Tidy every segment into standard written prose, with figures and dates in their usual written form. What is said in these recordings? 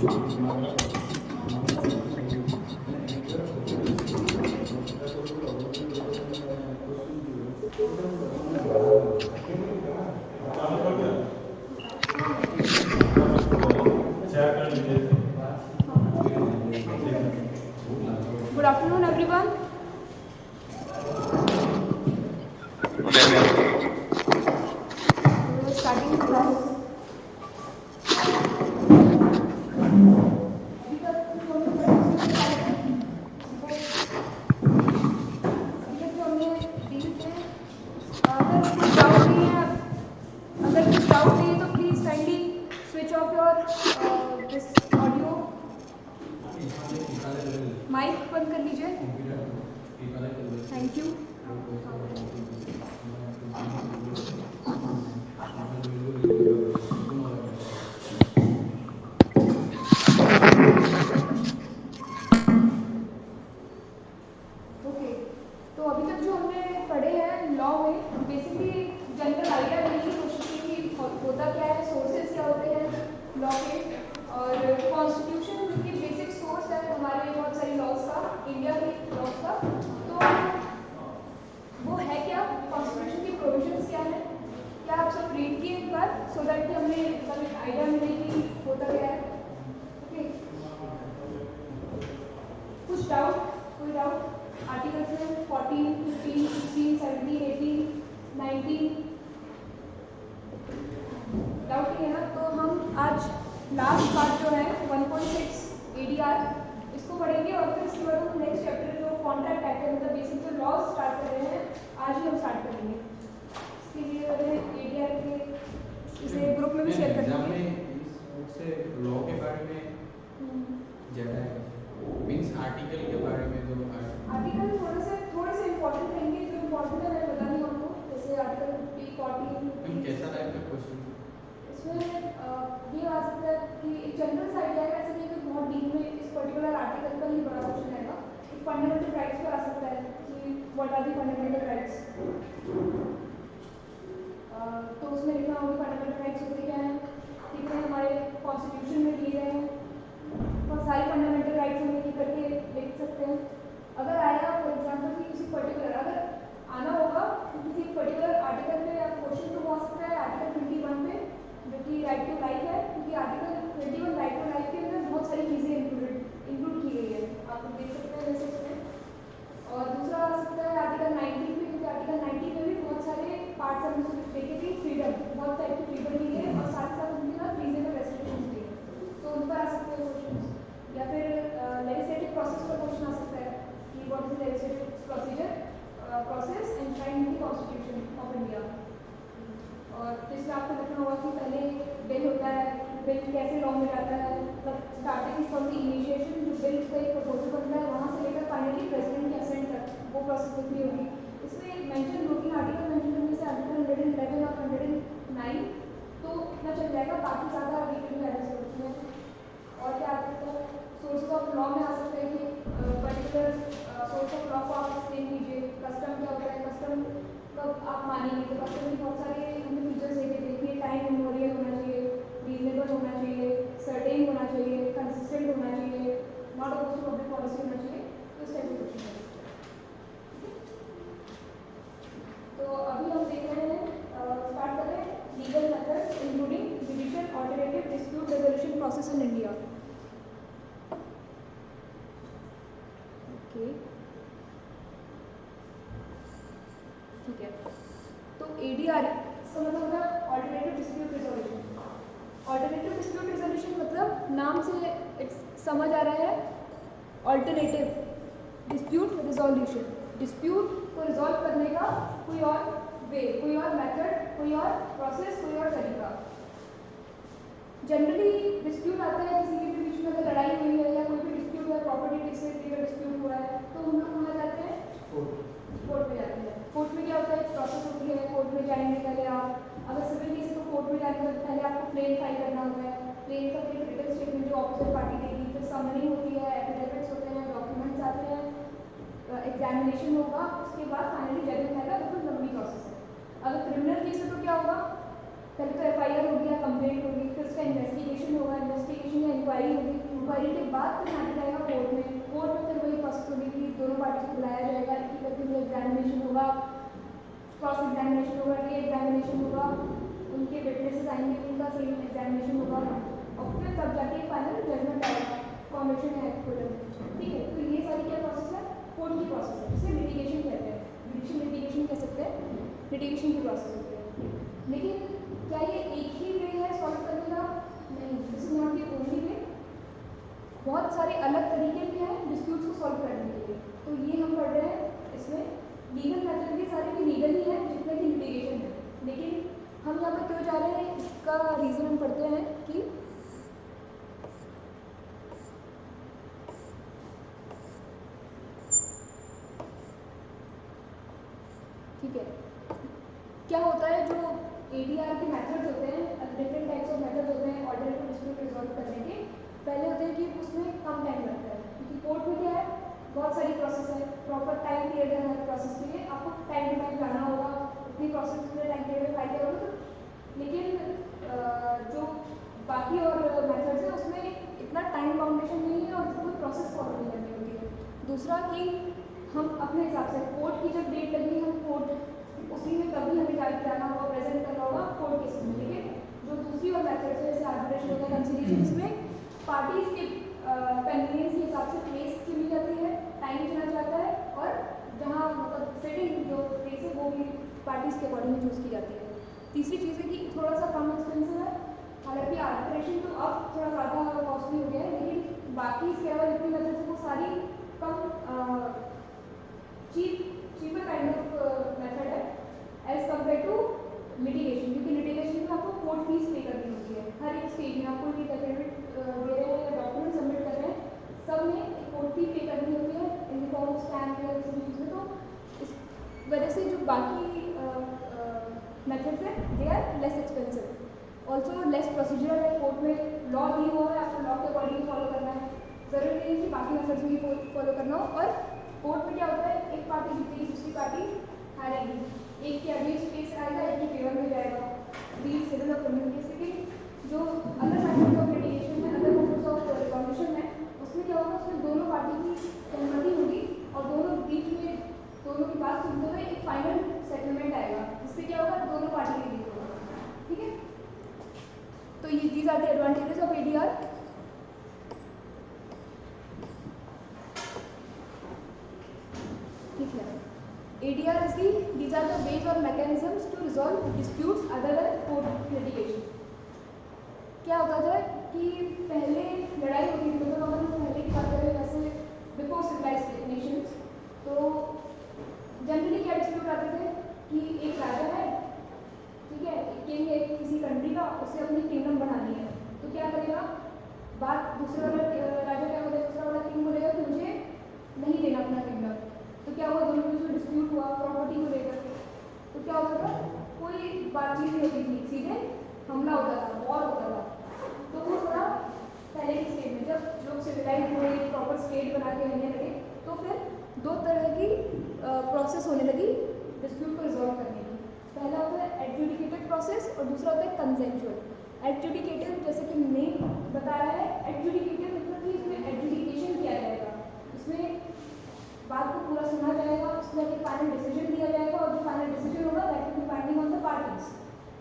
Good afternoon, everyone. We are starting the class. अभी तक जो हमने डील किए, अगर कुछ डाउट नहीं है, तो please kindly switch off your this audio, mic बंद कर लीजिए. Thank you. ओके, तो अभी तक जो हमने पढ़े हैं लॉ में, बेसिकली जनरल आइडिया देने की कोशिश की कि होता क्या है, सोर्सेज क्या होते हैं लॉ के, और कॉन्स्टिट्यूशन जो कि बेसिक सोर्स है हमारे बहुत सारी लॉज का, इंडिया के लॉज का. तो वो है क्या, कॉन्स्टिट्यूशन की प्रोविजंस क्या है, क्या आप सब रीड किए एक बार, सो दैट कि हमें मतलब एक आइडिया मिले कि होता क्या है. ओके, कुछ डाउट, कोई डाउट? आर्टिकल्स में 14, 15, 16, 17, 18, 19 डाउट नहीं है ना. तो हम आज लास्ट पार्ट जो है 1.6 एडीआर इसको पढ़ेंगे, और फिर इसके बाद हम नेक्स्ट चैप्टर जो कॉन्ट्रैक्ट एक्ट है, मतलब बेसिक जो लॉज स्टार्ट कर रहे हैं, आज ही हम स्टार्ट करेंगे. इसके लिए मैंने एडीआर के इसे ग्रुप में भी शेयर कर देंगे. इससे लॉ के बारे में ज़्यादा है, मीन्स आर्टिकल के बारे में जो आर्टिकल थोड़े से इंपॉर्टेंट रहेंगे, जो इंपॉर्टेंट है मैं बता दी आपको, जैसे आर्टिकल 50, 40, कैसा टाइप का क्वेश्चन इसमें ये आ सकता है कि एक जनरल सा आइडिया है, ऐसा नहीं कि बहुत डीप में इस पर्टिकुलर आर्टिकल पर ही बड़ा क्वेश्चन आएगा. एक फंडामेंटल राइट्स पर आ सकता है कि what are the fundamental rights. तो उसमें लिखना होगा फंडामेंटल राइट्स होते क्या है, कितने हमारे कॉन्स्टिट्यूशन में दिए गए हैं, बहुत सारे फंडामेंटल राइट्स हम एक करके लिख सकते हैं. अगर आएगा फॉर एग्जाम्पल कि किसी पर्टिकुलर, अगर आना होगा तो किसी पर्टिकुलर आर्टिकल पे आप क्वेश्चन तो हो सकता है आर्टिकल 21 पे, जो कि राइट टू लाइफ है, क्योंकि आर्टिकल 21 राइट टू लाइफ के अंदर बहुत सारी चीज़ें इंक्लूड की गई है, आप लोग देख सकते हैं जैसे उसमें. और दूसरा आ सकता है आर्टिकल 19 पे, क्योंकि आर्टिकल 19 में भी बहुत सारे पार्ट्स हमने उसमें देखे थे, फ्रीडम, बहुत टाइप की फ्रीडम दी है, और साथ साथ उनके साथ रीजनेबल रेस्ट्रिक्शंस दी है, तो उन पर आ सकते हैं क्वेश्चन. या फिर लेजिस्लेटिव प्रोसेस पर क्वेश्चन आ सकता है कि what is the legislative procedure process and in the constitution of India. और जिसमें आपको लिखना होगा कि पहले बिल होता है, बिल कैसे लॉ में जाता है, मतलब स्टार्टिंग फ्रॉम द इनिशिएशन, जो बिल का एक प्रपोजल बनता है वहाँ से लेकर फाइनली प्रेसिडेंट के असेंट तक, वो प्रोसेस लिखनी होगी. इसमें मेंशन 2-3 आर्टिकल मेंशन करने से आर्टिकल 111 और 109 तो इतना चल जाएगा, बाकी ज़्यादा डिटेल में आने जरूरत नहीं है. और क्या आ सकता है, सोर्स ऑफ लॉ में आ सकता है कि पर्टिकुलर सोर्स ऑफ लॉ को आप एक्सप्लेन कीजिए. कस्टम क्या होता है, कस्टम कब आप मानेंगे, तो कस्टम के बहुत सारे हमने फीचर्स देखे थे कि टाइम मेमोरियल होना चाहिए, रीजनेबल होना चाहिए, सर्टेन होना चाहिए, कंसिस्टेंट होना चाहिए, not oppose to public policy होना चाहिए. तो इस टाइप के क्वेश्चन है. तो अभी हम देख रहे हैं, स्टार्ट करें legal methods including judicial alternative dispute resolution process in India. Okay, ठीक है. तो एडीआर इसका मतलब होता है alternative dispute resolution. Alternative dispute resolution मतलब नाम से समझ आ रहा है, ऑल्टरनेटिव डिस्प्यूट रेजोल्यूशन, डिस्प्यूट को रिजॉल्व करने का कोई और वे, कोई और मेथड, कोई और प्रोसेस, कोई और तरीका. जनरली डिस्प्यूट आता है किसी के बीच में, अगर लड़ाई हुई है या कोई भी डिस्प्यूट है, प्रॉपर्टी से रिलेटेड डिस्प्यूट हुआ है, तो हम लोग कहाँ जाते हैं, कोर्ट में जाते हैं. कोर्ट में क्या होता है, प्रोसेस होती है, कोर्ट में जाएंगे पहले आप, अगर सिविल केस है तो कोर्ट में जाने से पहले आपको क्लेम फाइल करना होता है. क्लेम का फिर रिटन स्टेटमेंट जो ऑपोजिट पार्टी देगी, फिर समरी होती है, एफिडेविट्स होते हैं, डॉक्यूमेंट्स आते हैं, एग्जामिनेशन होगा, उसके बाद फाइनली जजमेंट आएगा. बिल्कुल लंबी प्रोसेस है. अगर क्रिमिनल केस है तो क्या होगा, पहले तो एफआईआर होगी या कंप्लेंट होगी, फिर उसका इन्वेस्टिगेशन होगा, इन्वेस्टिगेशन या इंक्वायरी होगी, इंक्वायरी के बाद फिर मैटर आएगा कोर्ट में। कोर्ट में फिर वही प्रोसेस होगी कि दोनों पार्टी को बुलाया जाएगा, एक करके जो एग्जामिनेशन होगा, क्रॉस एग्जामिनेशन होगा, री एग्जामिनेशन होगा, उनके विटनेसेस आएंगे, उनका सेम एग्जामिनेशन होगा और फिर तब जाके फाइनल जजमेंट आएगा कॉन्विक्शन या एक्विटल। ठीक है, तो ये सारी क्या प्रोसेस है, कोर्ट की प्रोसेस है, जिसे लिटिगेशन कहते हैं, जुडिशियल लिटिगेशन कह सकते हैं, लिटिगेशन की प्रोसेस होती है। लेकिन क्या ये एक ही वे है सॉल्व करने का? नहीं, this is not the only way. बहुत सारे अलग तरीके भी हैं डिस्प्यूट्स को सॉल्व करने के लिए। तो ये हम पढ़ रहे हैं इसमें लीगल मेथड के सारे भी लीगल ही है जितने भी लिटिगेशन है। लेकिन हम यहाँ पर क्यों जा रहे हैं इसका रीज़न हम पढ़ते हैं कि ठीक है, क्या होता है जो ADR के मेथड्स होते हैं, डिफरेंट टाइप्स ऑफ मेथड्स होते हैं ऑर्डिनरी डिस्प्यूट रिजॉल्व करने के। पहले होते हैं कि उसमें कम टाइम लगता है, क्योंकि कोर्ट में क्या है, बहुत सारी प्रोसेस है, प्रॉपर टाइम पीरियड है हर प्रोसेस के लिए, आपको टाइम टू टाइम जाना होगा, उतनी प्रोसेस में टाइम पीरियड में फाइल करोगे। तो लेकिन जो बाकी और मेथड्स हैं उसमें इतना टाइम बाउंडेशन नहीं है और कोई प्रोसेस फॉलो नहीं करनी होती है। दूसरा कि हम अपने हिसाब से कोर्ट की जब डेट लगी हम कोर्ट उसी में कभी हमें जाना होगा, प्रेजेंट करना होगा कोर्ट केस में। लेकिन जो दूसरी और मेथड्स है जैसे आर्बिट्रेशन होता है, कंसिलिएशन, इसमें पार्टीज के कन्वीनियंस के हिसाब से प्लेस चुनी जाती है, टाइम चुना जाता है और जहाँ मतलब सेटिंग जो प्लेस है वो भी पार्टीज के अकॉर्डिंग चूज़ की जाती है। तीसरी चीज़ है कि थोड़ा सा कम एक्सपेंसिव है, हालांकि आर्बिट्रेशन तो अब थोड़ा ज़्यादा कॉस्टली हो गया है, लेकिन बाकी इसके अलावा जितनी मेथड्स है वो सारी कम चीपर काइंड ऑफ मेथड है एज कम्पेयर टू लिटिगेशन। क्योंकि लिटिगेशन में आपको कोर्ट फीस पे करनी होती है हर एक स्टेज में, आपको कोई एफिडेविट दे रहे हैं या डॉक्यूमेंट सबमिट कर रहे हैं, सब में एक कोर्ट फी पे करनी होती है in the form of stamp या किसी भी चीज़ में। तो इस वजह से जो बाकी मेथड्स हैं they are less expensive, also less procedural है। कोर्ट में लॉ दी हुआ है, आपको लॉ के अकॉर्डिंग फॉलो करना है, ज़रूरी नहीं है कि बाकी मेथड्स में ही फॉलो करना हो। और कोर्ट में क्या होता है, एक पार्टी जीतेगी, दूसरी पार्टी हारेगी, एक के अगेंस्ट केस आएगा, एक के फेवर में जाएगा, बीट सिविल और क्रिमिनल केस। लेकिन जो अदर मेथड्स ऑफ लिटिगेशन है, अदर मेथड्स ऑफ रिकॉन्डिशन है, उसमें क्या होगा, उसमें दोनों पार्टी की सहमति होगी और दोनों बीच में दोनों की बात सुनते हुए एक फाइनल सेटलमेंट आएगा, जिससे क्या होगा, दोनों पार्टी के लिए होगा। ठीक है, तो ये these are the advantages of ADR। ठीक है, ADR is these are the ways or mechanisms to resolve disputes other than court litigation। क्या होता था कि पहले लड़ाई होती थी, मतलब अगर हम पहले की बात करें वैसे बिफोर सिविलाइज्ड नेशंस, तो जनरली क्या डिस्प्यूट आते थे कि एक राजा है, ठीक है, एक किंग है किसी कंट्री का, उसे अपनी किंगडम बनानी है, तो क्या करेगा, बात दूसरे वाला राजा क्या बोलेगा, दूसरा वाला किंग बोलेगा कि मुझे नहीं देना अपना किंगडम। तो क्या हुआ, दोनों में जो डिस्प्यूट हुआ प्रॉपर्टी को लेकर, तो क्या होता था, कोई बातचीत नहीं होती थी, सीधे हमला होता था, वॉर होता था। तो वो थोड़ा पहले की स्टेज में जब लोग सिविलाइज हुए, प्रॉपर स्टेट बना के रहने लगे, तो फिर दो तरह की प्रोसेस होने लगी डिस्प्यूट को रिजॉल्व करने की। पहला होता है एडजुडिकेटेड प्रोसेस और दूसरा होता है कंसेंचुअल। एडजुडिकेटेड जैसे कि नेम बता रहा है, एडजुडिकेटेड मतलब कि इसमें एडजुडिकेशन किया जाएगा, इसमें बात को पूरा सुना जाएगा, उसमें एक फाइनल डिसीजन दिया जाएगा और जो फाइनल डिसीजन होगा that will be binding on the parties.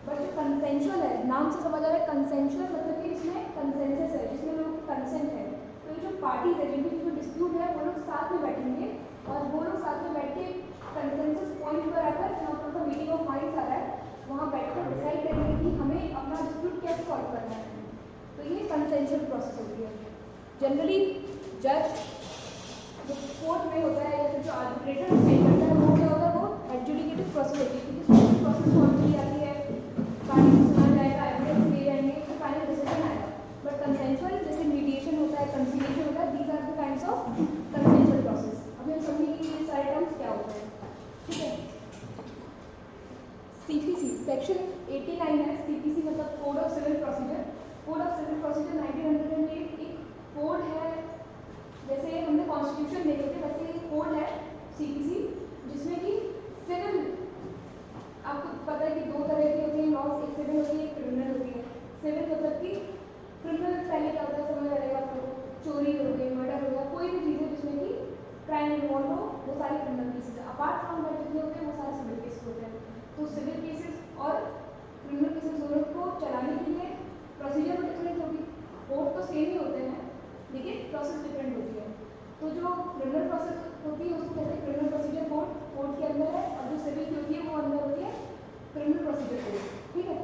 But जो कंसेंशुअल है, नाम से समझ आ रहा है कंसेंशुअल मतलब कि इसमें कंसेंसस है, जिसमें लोगों की कंसेंट है। तो ये जो पार्टीज है जिनके जो डिस्प्यूट है वो लोग साथ में बैठेंगे और वो लोग साथ में बैठ के कंसेंसस पॉइंट पर आकर, जहाँ पर उनका मीटिंग ऑफ माइंड्स आ रहा है, वहाँ बैठकर डिसाइड करेंगे कि हमें अपना डिस्प्यूट कैसे सॉल्व करना है। तो ये कंसेंशुअल प्रोसेस होती है। जनरली जज जो कोर्ट में होता है या फिर जो आर्बिट्रेटर डिसाइड करता है वो क्या होता है, वो एडजुडिकेटेड प्रोसेस होती है, क्योंकि प्रोसेस फॉर्म की जाती है, पार्टी को सुना जाएगा, एविडेंस दिए जाएंगे, फिर फाइनल डिसीजन आएगा। बट कंसेंशुअल जैसे मीडिएशन होता है, कंसिलिएशन होता है, these are the kinds of consensual process. अभी हम समझेंगे कि ये सारे टर्म्स क्या होते हैं। ठीक है, CPC सेक्शन 89 है, CPC मतलब code of civil procedure. Code of civil procedure 1908 एक कोड है, जैसे हमने कॉन्स्टिट्यूशन देखे थे वैसे एक कोड है CPC, जिसमें कि सिविल, आपको पता है कि दो तरह की होती है लॉज, एक सिविल होती है एक क्रिमिनल होती है। सिविल मतलब कि क्रिमिनल पहले क्या होता है समझ आ जाएगा आपको, सेम ही होते हैं, लेकिन प्रोसेस डिफरेंट होती है। तो जो क्रिमिनल प्रोसेस होती है उसको कहते हैं क्रिमिनल प्रोसीजर कोड, कोर्ट के अंदर है, और जो सिविल की होती है वो अंदर होती है क्रिमिनल प्रोसीजर कोड, ठीक है।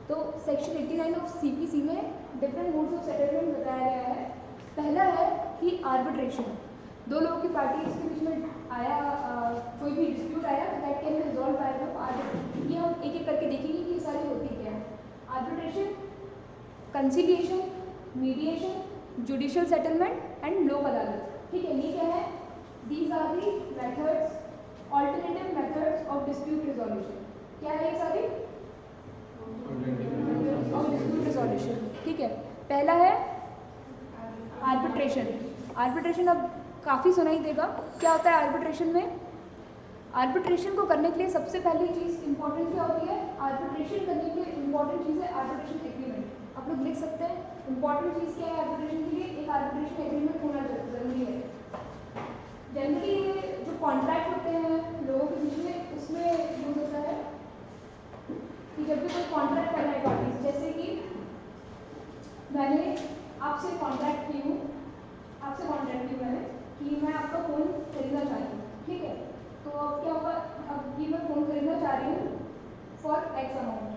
तो सेक्शन 89 ऑफ सीपीसी में डिफरेंट मोड्स ऑफ सेटलमेंट बताया गया है। पहला है कि आर्बिट्रेशन, दो लोगों की पार्टीज के बीच में आया कोई भी डिस्प्यूट आया तो that can be resolve by the arbitration. ये हम एक एक करके देखेंगे कि ये सारी होती क्या है। Arbitration, conciliation, mediation, judicial settlement and Lok Adalat, ठीक है। ये क्या है? These are the methods, alternative methods of dispute resolution. क्या है ये सारी? डिस्प्यूट रिजोल्यूशन, ठीक है। पहला है आर्बिट्रेशन। आर्बिट्रेशन अब काफ़ी सुनाई देगा। क्या होता है आर्बिट्रेशन में? आर्बिट्रेशन को करने के लिए सबसे पहली चीज़ इंपॉर्टेंट क्या होती है? आर्बिट्रेशन करने के लिए इंपॉर्टेंट चीज़ है आर्बिट्रेशन एग्रीमेंट। आप लोग लिख सकते हैं इंपॉर्टेंट चीज़ क्या है आर्बिट्रेशन के लिए? एक आर्बिट्रेशन एग्रीमेंट होना ज़रूरी है। जनरली ये जो कॉन्ट्रैक्ट होते हैं लोगों के बीच में उसमें यूज होता है कि जब भी कोई कॉन्ट्रैक्ट करना है पार्टीज, जैसे कि मैंने आपसे कॉन्ट्रैक्ट की हूँ, मैंने कि मैं आपका फ़ोन खरीदना चाहती हूँ, ठीक है। तो अब क्या होगा, अब कि मैं फ़ोन खरीदना चाह रही हूँ फॉर एक्स अमाउंट,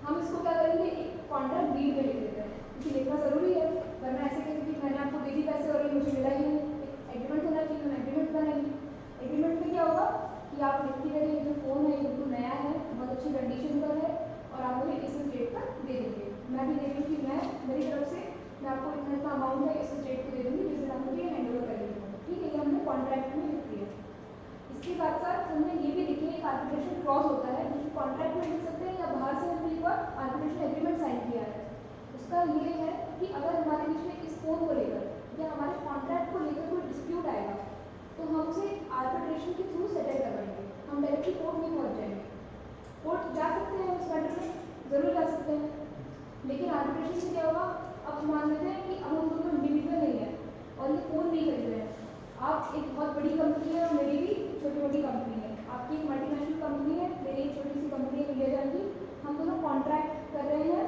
हम इसको क्या करेंगे, एक कॉन्ट्रैक्ट डीड में लिख देते हैं, क्योंकि लिखना ज़रूरी है, वरना ऐसे कैसे कि मैंने आपको दे दी पैसे और ये मुझे मिला ही नहीं। एक एग्रीमेंट होना चाहिए, हम एग्रीमेंट बनाएंगे। एग्रीमेंट में क्या होगा कि आप लिखते करिए जो फ़ोन है बिल्कुल नया है, बहुत अच्छी कंडीशन पर है, और आप मुझे इस डेट पर दे देंगे। मैं भी दे रही हूँ कि मैं मेरी तरफ से मैं आपको इतना अमाउंट है इस डेट को दे दूँगी जिस दिन आप मुझे हैंड ओवर करेंगे, ठीक है। ये हमने कॉन्ट्रैक्ट में लिख दिया। इसके साथ साथ हमने ये भी लिखी है एक आर्बिट्रेशन क्लॉज होता है, जो कि कॉन्ट्रैक्ट में लिख सकते हैं या बाहर से हमने एक बार आर्बिट्रेशन एग्रीमेंट साइन किया है। उसका ये है कि अगर हमारे बीच में इस फ़ोन को लेकर या हमारे कॉन्ट्रैक्ट को लेकर कोई डिस्प्यूट आएगा तो हम उसे आर्बिट्रेशन के थ्रू सेटल करवाएंगे। हम डायरेक्टली कोर्ट में पहुँच जाएंगे। कोर्ट जा सकते हैं उस मैटर में, ज़रूर जा सकते हैं, लेकिन आर्बिट्रेशन से क्या होगा, अब मान लेते हैं कि अब हम दोनों इंडिविजुअल नहीं है और ये फ़ोन नहीं खरीद रहे हैं। आप एक बहुत बड़ी कंपनी है और मेरी भी छोटी मोटी कंपनी है, आपकी एक मल्टीनेशनल कंपनी है, मेरी एक छोटी सी कंपनी है इंडिया जान की, हम दोनों कॉन्ट्रैक्ट कर रहे हैं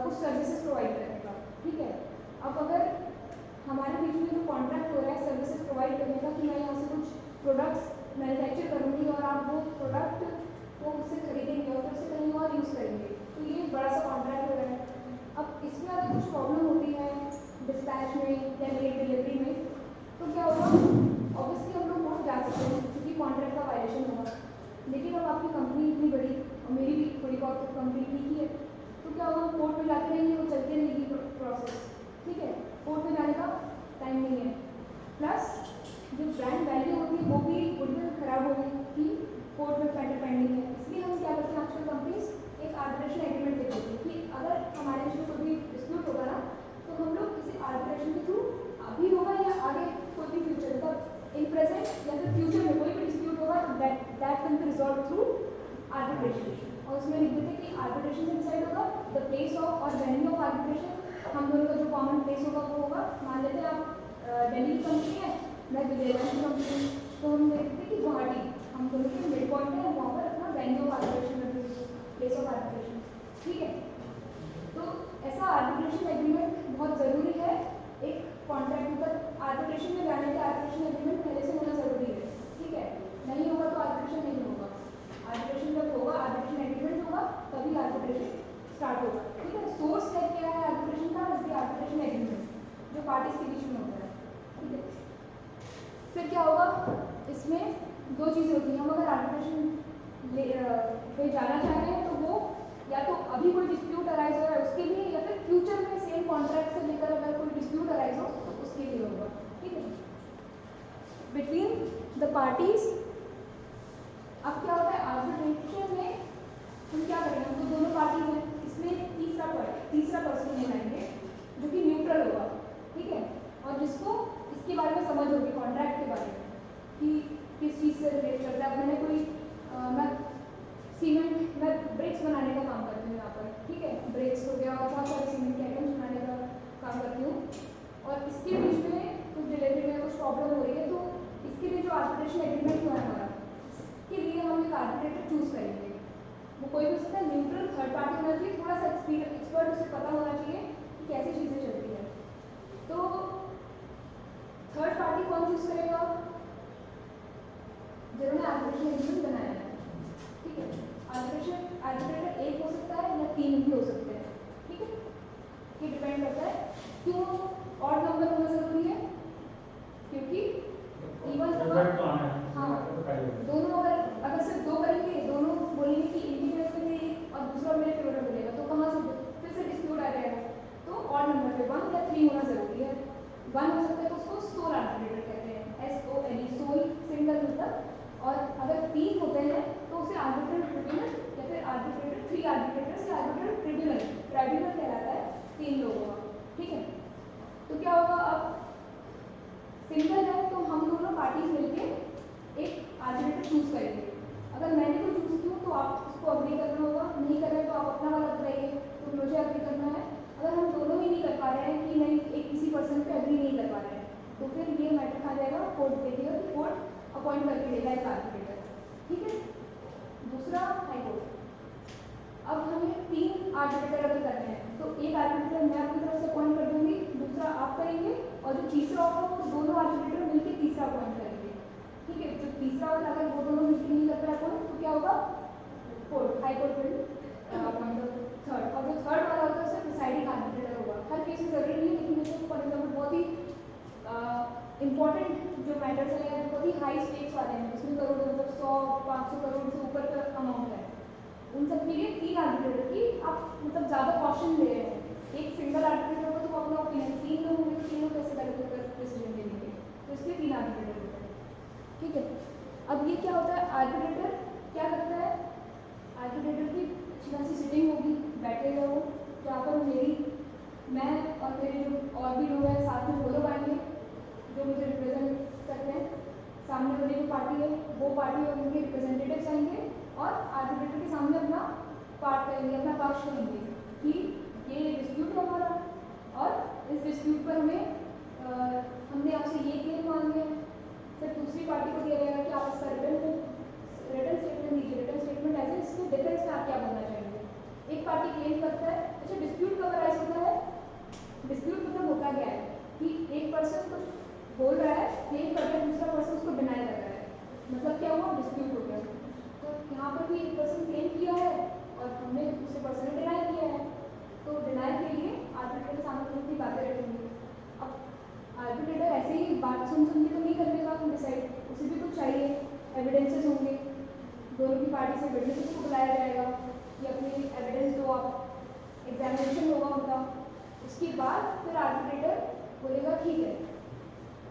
कुछ सर्विसेज प्रोवाइड करने का, ठीक है। अब अगर हमारे बीच में जो कॉन्ट्रैक्ट हो रहा है सर्विसेज प्रोवाइड करने का कि मैं यहाँ से कुछ प्रोडक्ट्स मैन्युफैक्चर करूँगी और आप वो प्रोडक्ट को मुझसे खरीदेंगे और फिर उसे कहीं और यूज़ करेंगे, तो ये एक बड़ा सा कॉन्ट्रैक्ट हो रहा है। अब इसमें अगर कुछ प्रॉब्लम होती है डिस्पैच में या लेट डिलीवरी में तो क्या होगा, ऑब्वियसली हम लोग कोर्ट जा सकते हैं क्योंकि कॉन्ट्रैक्ट का वायलेशन होगा। लेकिन अब आपकी कंपनी इतनी बड़ी और मेरी भी थोड़ी बहुत कंपनी ठीक ही है, तो क्या होगा, कोर्ट में जाते रहेंगे, वो चलते रहेगी प्रोसेस, ठीक है। कोर्ट में जाने का टाइम नहीं है। प्लस जो ब्रांड वैल्यू होती है वो भी गुडविल खराब होगी कि कोर्ट में मैटर पेंडिंग है। इसलिए हम क्या करते हैं आजकल कंपनीज एक आर्बिट्रेशन एग्रीमेंट लिख देती है कि अगर हमारे बीच में कोई भी डिस्प्यूट होगा ना तो हम लोग इसे आर्बिट्रेशन के थ्रू अभी होगा या आगे कोई भी फ्यूचर मतलब इन प्रेजेंट या फिर फ्यूचर में कोई भी डिस्प्यूट होगा तो that can be resolve through arbitration. और उसमें लिख देते हैं कि आर्बिट्रेशन से डिसाइड होगा द प्लेस ऑफ और वेन्यू ऑफ आर्बिट्रेशन। हम दोनों का जो कॉमन प्लेस होगा वो होगा, मान लेते हैं आप दिल्ली की कंपनी है, मैं विजयवाड़ा की कंपनी हूँ, तो हम लिख देते हैं कि गुवाहाटी, हम दोनों के मिड पॉइंट है, वहाँ पर अपना वेन्यू ऑफ आर्बिट्रेशन रखेंगे, प्लेस ऑफ आर्बिट्रेशन, ठीक है। तो ऐसा आर्बिट्रेशन एग्रीमेंट बहुत ज़रूरी है एक कॉन्ट्रैक्ट, मतलब आर्बिट्रेशन में जाने के आर्बिट्रेशन एग्रीमेंट पहले से होना ज़रूरी है, ठीक है। नहीं होगा तो आर्बिट्रेशन नहीं होगा। आर्बिट्रेशन जब होगा, आर्बिट्रेशन एग्रीमेंट होगा तभी आर्बिट्रेशन स्टार्ट होगा, ठीक है। सोर्स है क्या है आर्बिट्रेशन का, इसलिए आर्बिट्रेशन एग्रीमेंट जो पार्टीज के बीच में होता है, ठीक है। फिर क्या होगा, इसमें दो चीज़ें होती हैं। हम अगर आर्बिट्रेशन पे जाना चाह रहे हैं तो वो या तो अभी कोई डिस्प्यूट अराइज हो रहा है उसके लिए या फिर फ्यूचर में सेम कॉन्ट्रैक्ट से लेकर अगर कोई डिस्प्यूट अराइज हो तो उसके लिए होगा, ठीक है, बिटवीन द पार्टीज। अब क्या होता है आर्बिट्रेशन में हम क्या करेंगे, हम तो दोनों पार्टीज हैं, इसमें तीसरा पर्सन बनाएंगे जो कि न्यूट्रल होगा, ठीक है, और जिसको इसके बारे में समझ होगी कॉन्ट्रैक्ट के बारे में कि किस चीज़ से रिलेट करता है। अब मैंने कोई मैं ब्रिक्स बनाने का काम करती हूँ यहाँ पर, ठीक है, ब्रिक्स हो गया और बहुत सारे सीमेंट के आइटम्स बनाने का काम करती हूँ, और इसके बीच में कुछ डिलीवरी में कुछ प्रॉब्लम हो रही है, तो इसके लिए जो आर्बिट्रेशन एग्रीमेंट हुआ है हमारा, इसके लिए हम एक आर्बिट्रेटर चूज़ करेंगे। वो कोई भी हो सकता है, न्यूट्रल थर्ड पार्टी होना चाहिए, थोड़ा सा एक्सपर्ट, उसे पता होना चाहिए कि डिपेंड करता है। क्यों ऑड नंबर होना ज़रूरी है? क्योंकि इवन हाँ दोनों अगर सिर्फ दो करेंगे, दोनों बोलेंगे कि इनकी फेवर में एक और दूसरा मेरे फेवर में बोलेगा, तो कहाँ से फिर से डिस्प्यूट आ जाएगा। तो ऑड नंबर पे 1 या 3 होना ज़रूरी है। 1 हो सकता है तो उसको सोल आर्बिट्रेटर कहते हैं, SOLE, सोल सिंगल मतलब। और अगर 3 होते हैं तो उसे आर्बिट्रेटर ट्रिब्यूनल या फिर आर्बिट्रेटर 3 आर्बिट्रेटर से आर्बिट्रेटर ट्रिब्यूनल कहलाता है 3 लोगों का। ठीक है, तो क्या होगा, अब सिंगल है तो हम दोनों पार्टीज मिलके एक आर्बिट्रेटर चूज करेंगे। अगर मैंने कोई चूज किया तो आप उसको अग्री करना होगा, नहीं कर रहे तो आप अपना वाला बताइए तो मुझे अग्री करना है। अगर हम दोनों ही नहीं कर पा रहे हैं कि नहीं एक किसी पर्सन पे अग्री नहीं कर पा रहे हैं, तो फिर ये मैटर कहा जाएगा, कोर्ट देखेगा कि कोर्ट अपॉइंट करके देगा एक आर्बिट्रेटर। ठीक है, दूसरा हाई कोर्ट। अब हमें 3 आर्बिट्रेटर अगर करने हैं तो एक आर्बिट्रेटर मैं अपनी तरफ से अपॉइंट कर दूंगी, दूसरा आप करेंगे, और जो तीसरा होगा वो दोनों आर्बिट्रेटर मिलकर तीसरा अपॉइंट करेंगे। ठीक है, जो तीसरा वाला अगर वो दोनों मिलकर नहीं कर पाए अपॉइंट तो क्या होगा, court, high court will appoint third. और जो थर्ड वाला होगा उससे प्रिसाइडिंग आर्बिट्रेटर होगा। हर केस में जरूरी नहीं है, लेकिन जैसे फॉर एग्जाम्पल बहुत ही इंपॉर्टेंट जो मैटर्स हैं या बहुत ही हाई स्टेक्स वाले हैं, जिसमें करोड़ मतलब 100-500 करोड़ से ऊपर का अमाउंट है, उन सब के लिए 3 आर्बिट्रेटर की आप मतलब ज़्यादा कॉशन ले रहे हैं। एक सिंगल आर्बिट्रेटर होगा तो वो अपना ओपिनियन, 3 लोग होंगे तो 3 लोग कैसे गलत होकर डिसीजन ले लेंगे, तो इसलिए 3 आर्बिट्रेटर होते हैं। ठीक है, अब ये क्या होता है, आर्बिट्रेटर क्या करता है, आर्बिट्रेटर की अच्छी सिटिंग होगी, बैठेगा वो, जहाँ पर मैं और मेरे जो और भी लोग हैं साथ में वो लोग आएंगे जो मुझे रिप्रेजेंट करते हैं। सामने वाली जो पार्टी है वो पार्टी और उनके रिप्रेजेंटेटिव्स आएंगे और आर्बिट्रेटर के सामने अपना पार्ट करेंगे, अपना पक्ष करेंगे कि ये डिस्प्यूट है हमारा और इस डिस्प्यूट पर हमने आपसे ये क्लेम मांगे हैं। फिर दूसरी पार्टी को दिया जाएगा कि आप इसका रिटर्न स्टेटमेंट दीजिए। रिटर्न स्टेटमेंट ऐसे इसके डिफेंस में आप क्या बोलना चाहेंगे। एक पार्टी क्लेम करता है, अच्छा डिस्प्यूट कब अराइज होता है, डिस्प्यूट मतलब होता क्या है कि एक पर्सन कुछ बोल रहा है, क्लेम कर रहा है, दूसरा पर्सन उसको डिनाई कर रहा है, मतलब क्या हुआ, डिस्प्यूट हो गया। तो यहाँ पर भी एक पर्सन क्लेम किया है और हमने दूसरे पर्सन ने डिनाई किया है, तो डिनाई के लिए आर्बिट्रेटर के सामने उनकी बातें रखेंगे। अब आर्बिट्रेटर ऐसे ही बात सुन के तो नहीं कर लेगा डिसाइड, उसे भी कुछ चाहिए, एविडेंसेस होंगे, दोनों की पार्टी से विटनेसेस को बुलाया जाएगा कि अपनी एविडेंस दो आप, एग्जामिनेशन होगा उनका। उसके बाद फिर आर्बिट्रेटर बोलेगा ठीक है।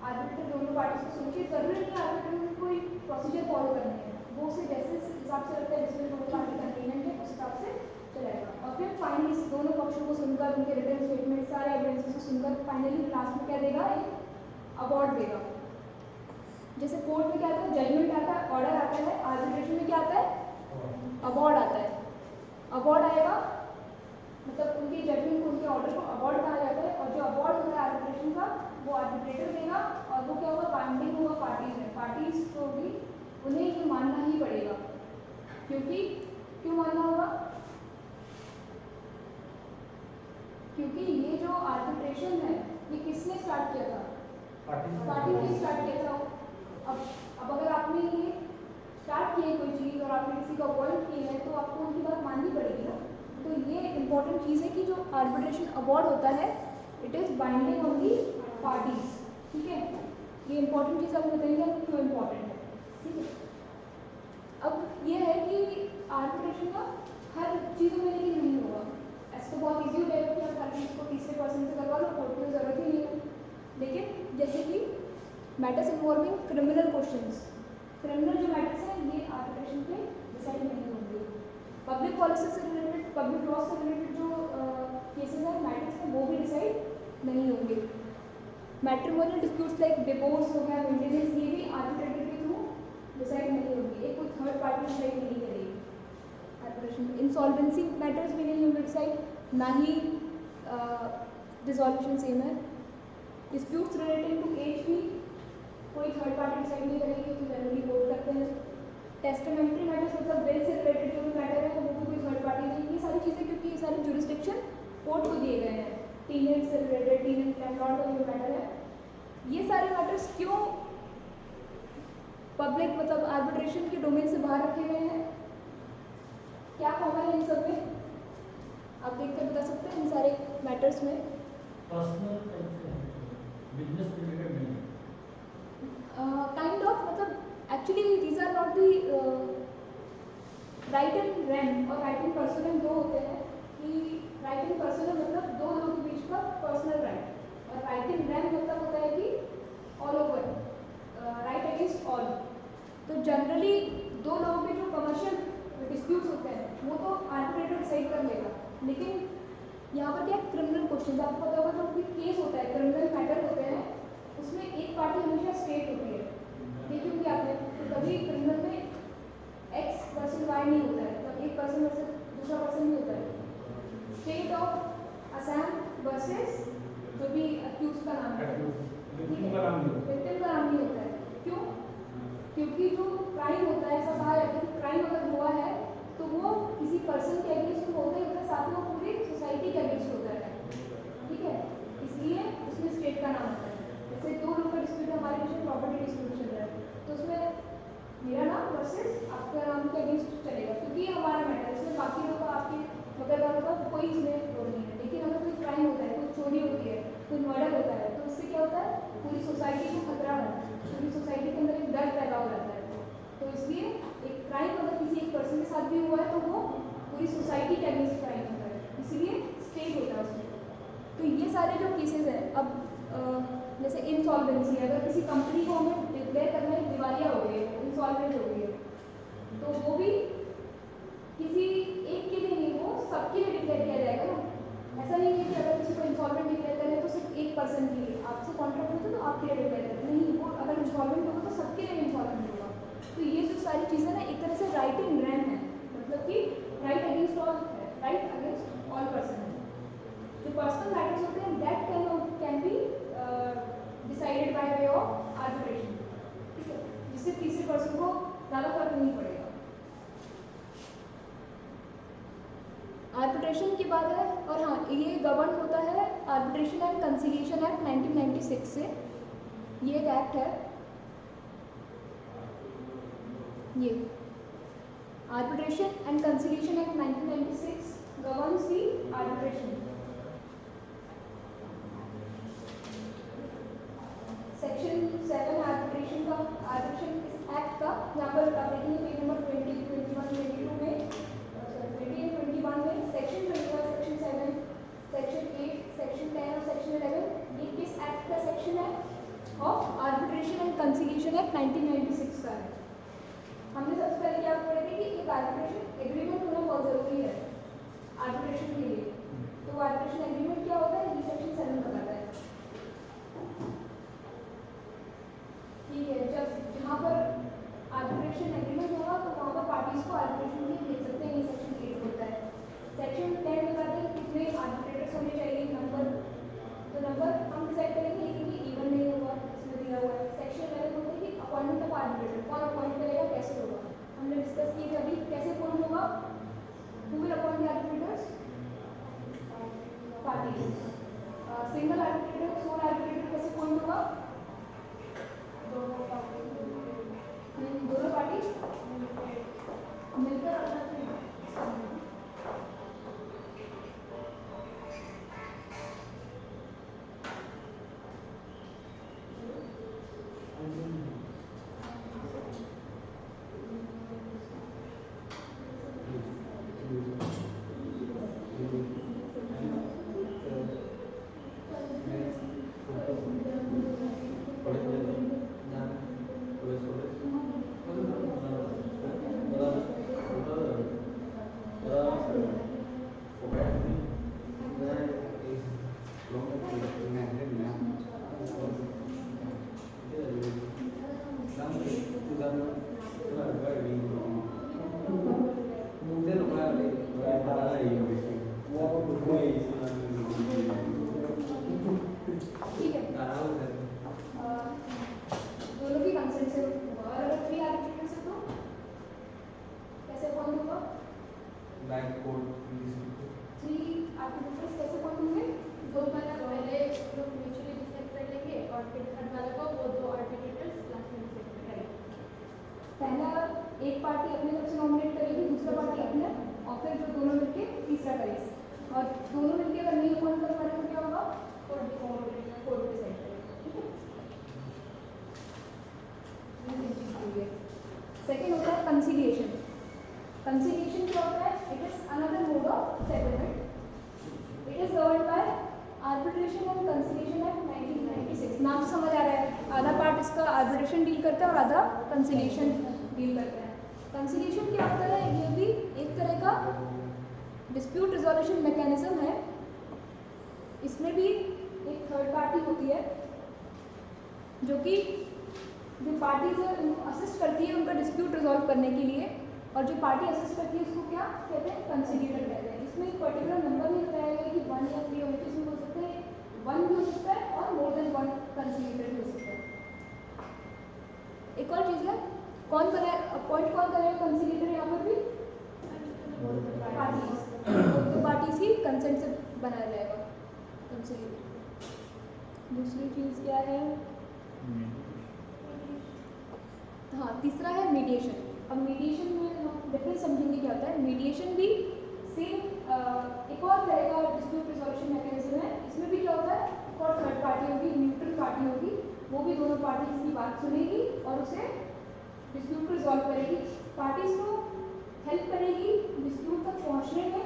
आर्बिट्रेटर दोनों पार्टी से सुन के, जरूरी नहीं आर्बिट्रेटर में कोई प्रोसीजर फॉलो करनी है, वो उसे जैसे हिसाब से रखता है जिसमें दोनों पार्टी कन्वीनियंट है उस हिसाब से चलेगा। और फिर फाइनली दोनों पक्षों को सुनकर, उनके रिटर्न स्टेटमेंट सारे एविडेंसेस को सुनकर फाइनली लास्ट में क्या देगा, एक अवार्ड देगा। जैसे कोर्ट में क्या आता है, जजमेंट आता है, ऑर्डर आता है, आर्बिट्रेशन में क्या आता है, अवार्ड आता है। अवार्ड आएगा मतलब उनके जजमेंट को, उनके ऑर्डर को अवार्ड कहा जाता है, और जो अवार्ड होगा आर्बिट्रेशन का वो आर्बिट्रेटर देगा, और वो क्या होगा, बाइंडिंग होगा पार्टीज में। पार्टीज को भी उन्हें ये मानना ही पड़ेगा, क्योंकि क्यों मानना होगा, क्योंकि ये जो आर्बिट्रेशन है ये किसने स्टार्ट किया था, पार्टी ने स्टार्ट किया था। अब अगर आपने ये स्टार्ट किया कोई चीज़ और आपने किसी को अपॉइंट किया है तो आपको उनकी बात माननी पड़ेगी ना। तो ये इम्पोर्टेंट चीज़ है कि जो आर्बिट्रेशन अवार्ड होता है it is binding on the parties. ठीक है, ये इंपॉर्टेंट चीज़ आपको बताएंगे आपको क्यों इम्पोर्टेंट है। ठीक है, अब ये है कि आर्बिट्रेशन का हर चीज़ों में लेकिन नहीं होगा। ऐसा तो बहुत ईजी हो जाएगा कि आप हर चीज़ को तीसरे पर्सन से करवा लो, कोर्ट की ज़रूरत ही नहीं है। लेकिन जैसे कि matters involving criminal questions, criminal जो मैटर्स हैं ये आर्बिट्रेशन पे डिसाइड नहीं होंगे। पब्लिक पॉलिसी से रिलेटेड, पब्लिक लॉ से रिलेटेड जो केसेस हैं, मैटर्स हैं, वो भी डिसाइड नहीं होंगे। मैट्रिमोनियल डिस्प्यूट्स लाइक डिवोर्स हो गया, मेंटेनेंस, ये भी आर्बिट्रेटर के थ्रू डिसाइड नहीं होंगे, एक कोई थर्ड पार्टी डिसाइड नहीं करेगी आर्बिट्रेशन में। इंसॉल्वेंसी मैटर्स भी नहीं होंगे डिसाइड, ना ही डिसॉल्यूशन सेम है। डिस्प्यूट्स रिलेटिंग टू एज भी कोई थर्ड पार्टी डिसाइड नहीं करेगी, तो जनरली कोर्ट करते हैं। टेस्टामेंट्री मैटर्स मतलब विल से रिलेटेड जो भी मैटर है वो भी कोई थर्ड पार्टी नहीं, ये सारी चीज़ें क्योंकि ये सारी जुरिस्डिक्शन कोर्ट को दिए गए हैं। टीनेंट से रिलेटेड, टीनेंट लैंडलॉर्ड का जो मैटर है, ये सारे मैटर्स क्यों पब्लिक मतलब आर्बिट्रेशन के डोमेन से बाहर रखे गए हैं, क्या कॉमन है इन सब में, आप देख कर बता सकते हैं इन सारे मैटर्स में। पर्सनल बिजनेस रिलेटेड नहीं है। काइंड ऑफ मतलब actually these are not the right in rem और राइट एंड पर्सनल दो होते हैं कि राइट एंड पर्सनल मतलब दो लोगों के बीच का पर्सनल राइट और राइट एंड रैम मतलब होता है कि all over right against all. तो जनरली दो लोगों के जो कमर्शियल डिस्प्यूट्स होते हैं वो तो आर्बिट्रेटर डिसाइड कर लेगा, लेकिन यहाँ पर क्या क्रिमिनल क्वेश्चन आपको पता होगा जो भी केस होता है क्रिमिनल मैटर होते हैं उसमें एक पार्टी हमेशा स्टेट होती है, देखी होगी आपने। तो कभी क्रिमिनल में एक्स वर्सेस वाई नहीं होता है, तब एक पर्सन वर्सेस दूसरा पर्सन नहीं होता है। स्टेट ऑफ असम वर्सेस जो भी अक्यूज का नाम है विक्टिम का नाम नहीं होता। विक्टिम का नाम नहीं होता है। क्यों? क्योंकि जो क्राइम होता है ऐसा कहा जाता है कि क्राइम अगर हुआ है तो वो किसी पर्सन के अगेंस्ट होता ही होता है, साथ में वो पूरी सोसाइटी के अगेंस्ट होता है, ठीक है। इसलिए उसमें स्टेट का नाम होता है। जैसे दो लोग का डिस्प्यूट है, हमारे बीच में प्रॉपर्टी डिस्प्यूट चल रहा है तो उसमें मेरा नाम वर्सेस आपका नाम के अगेंस्ट चलेगा क्योंकि ये हमारा मैटर है, इसमें बाकी लोग का आपके मगर वालों का कोई इसमें रोल नहीं है। लेकिन अगर कोई क्राइम होता है, कोई चोरी होती है, कोई मर्डर होता है तो इससे क्या होता है पूरी सोसाइटी को खतरा है, पूरी सोसाइटी के अंदर एक डर पैदा हो जाता है। तो इसलिए एक क्राइम अगर किसी एक पर्सन के साथ भी हुआ है तो वो पूरी सोसाइटी के अगेंस्ट क्राइम होता है, इसीलिए स्टेट होता है उसमें। तो ये सारे जो केसेस हैं, अब जैसे इंसॉल्वेंसी है, अगर किसी कंपनी को हमें डिक्लेयर करना है दिवालिया हो गई है, इंसॉल्वेंट हो गई है, तो वो भी किसी एक के लिए नहीं, वो सबके लिए डिक्लेयर किया जाएगा ना। ऐसा नहीं है कि अगर किसी को इंसॉल्वेंट डिक्लेयर करें तो सिर्फ एक पर्सन के लिए, आपसे कॉन्ट्रैक्ट होता है तो आपके लिए डिक्लेयर करें, नहीं, वो अगर इंसॉल्वेंट होगा तो सबके लिए इंसॉल्वेंट होगा। तो ये जो सारी चीज़ें ना एक तरह से राइट इन रैम है, मतलब कि राइट अगेंस्ट ऑल है, राइट अगेंस्ट ऑल पर्सन है। जो पर्सनल मैटर्स होते हैं that can be decided by way of arbitration, ठीक है, जिससे तीसरे पर्सन को ज़्यादा फर्क नहीं पड़ेगा। आर्बिट्रेशन की बात है, और हाँ ये गवर्न होता है आर्बिट्रेशन एंड कंसिलिएशन एक्ट 1996 से, ये एक एक्ट है, ये arbitration and conciliation act 1996 governs the arbitration. Section 7 arbitration का, आर्बिट्रेशन एक्ट का, यहाँ पर आप देखेंगे पेज नंबर 20, 21, 22 में, 20 एंड 21 में सेक्शन 21, सेक्शन 7, सेक्शन 8, सेक्शन 10 और सेक्शन 11 ये किस एक्ट का सेक्शन है? Of arbitration and conciliation act 1996 का है। हमने सबसे पहले क्या पढ़े थे कि एक आर्बिट्रेशन एग्रीमेंट होना बहुत ज़रूरी है आर्बिट्रेशन के लिए। तो आर्बिट्रेशन एग्रीमेंट क्या होता है, ये सेक्शन 7 बताता है, ठीक है। जब जहाँ पर आर्बिट्रेशन एग्रीमेंट होगा तो वहाँ पर पार्टीज को आर्बिट्रेशन के लिए भेज सकते हैं, ये सेक्शन 8 होता है। सेक्शन 10 बताते हैं कितने आर्बिट्रेटर्स होने चाहिए, नंबर, तो नंबर हम डिसाइड करेंगे लेकिन ये इवन नहीं होगा, इसमें दिया हुआ है। सेक्शन 11 होता है कि अपॉइंटमेंट ऑफ आर्बिट्रेटर, कौन अपॉइंट करेगा, कैसे होगा, हमने डिस्कस किए थे अभी, कैसे अपॉइंट होगा, who will appoint the arbitrators, parties. Single arbitrator, sole arbitrator कैसे अपॉइंट होगा, दोनों पार्टी मिलकर ठीक है, दोनों की कंसेंट से होगा। और अगर 3 आर्बिट्रेटर्स है तो कैसे अपॉइंट होगा, बैंक कोड 3 आर्बिट्रेटर्स कैसे अपॉइंट होंगे, दो मतलब पहले लोग म्यूचुअली डिसाइड कर लेंगे और फिर थर्ड वाला को वो दो आर्बिट्रेटर्स लास्ट में डिसाइड करेंगे। पहला एक पार्टी अपनी तरफ से नॉमिनेट करेगी, दूसरा पार्टी अपने, और फिर जो दोनों मिलके तीसरा करेगी, और दोनों मिलके अगर नहीं अपॉइंट कर पाए तो क्या होगा, कोर्ट सेकेंड होता है कंसिलिएशन। कंसिलिएशन क्या होता है? It is another mode of settlement. It is governed bye arbitration and conciliation act 1996। नाम से समझ आ रहा है, आधा पार्ट इसका आर्बिट्रेशन डील करता है और आधा कंसिलिएशन डील करता है। कंसिलिएशन क्या होता है? ये भी एक तरह का डिस्प्यूट रिजोल्यूशन मैकेनिज्म है। इसमें भी एक थर्ड पार्टी होती है जो कि जो पार्टीज है उनको असिस्ट करती है उनका डिस्प्यूट रिजॉल्व करने के लिए, और जो पार्टी असिस्ट करती है उसको क्या कहते हैं? कंसिलिएटर कहते हैं। इसमें एक पर्टिकुलर नंबर नहीं बताया गया कि 1 या 3 होने इसमें हो सकते हैं, 1 भी हो सकता है और मोर देन 1 कंसिलिएटर भी हो सकता है। एक और चीज़ है, कौन बनाए अपॉइंट कौन करेगा कंसिलिएटर? यहाँ पर भी पार्टीज, तो पार्टीज ही कंसेंट से बनाया जाएगा कंसिलिएटर। दूसरी चीज़ क्या है? हाँ, तीसरा है मीडिएशन। अब मीडिएशन में हम डिफरेंस समझेंगे क्या होता है। मीडिएशन भी सेम एक और तरह का डिस्प्यूट रिजोल्यूशन मैकेनिज्म है। इसमें भी क्या होता है? एक और थर्ड पार्टी होगी, न्यूट्रल पार्टी होगी, वो भी दोनों पार्टीज की बात सुनेगी और उसे डिस्प्यूट को रिजॉल्व करेगी। पार्टीज को हेल्प करेगी डिस्प्यूट तक पहुँचने में,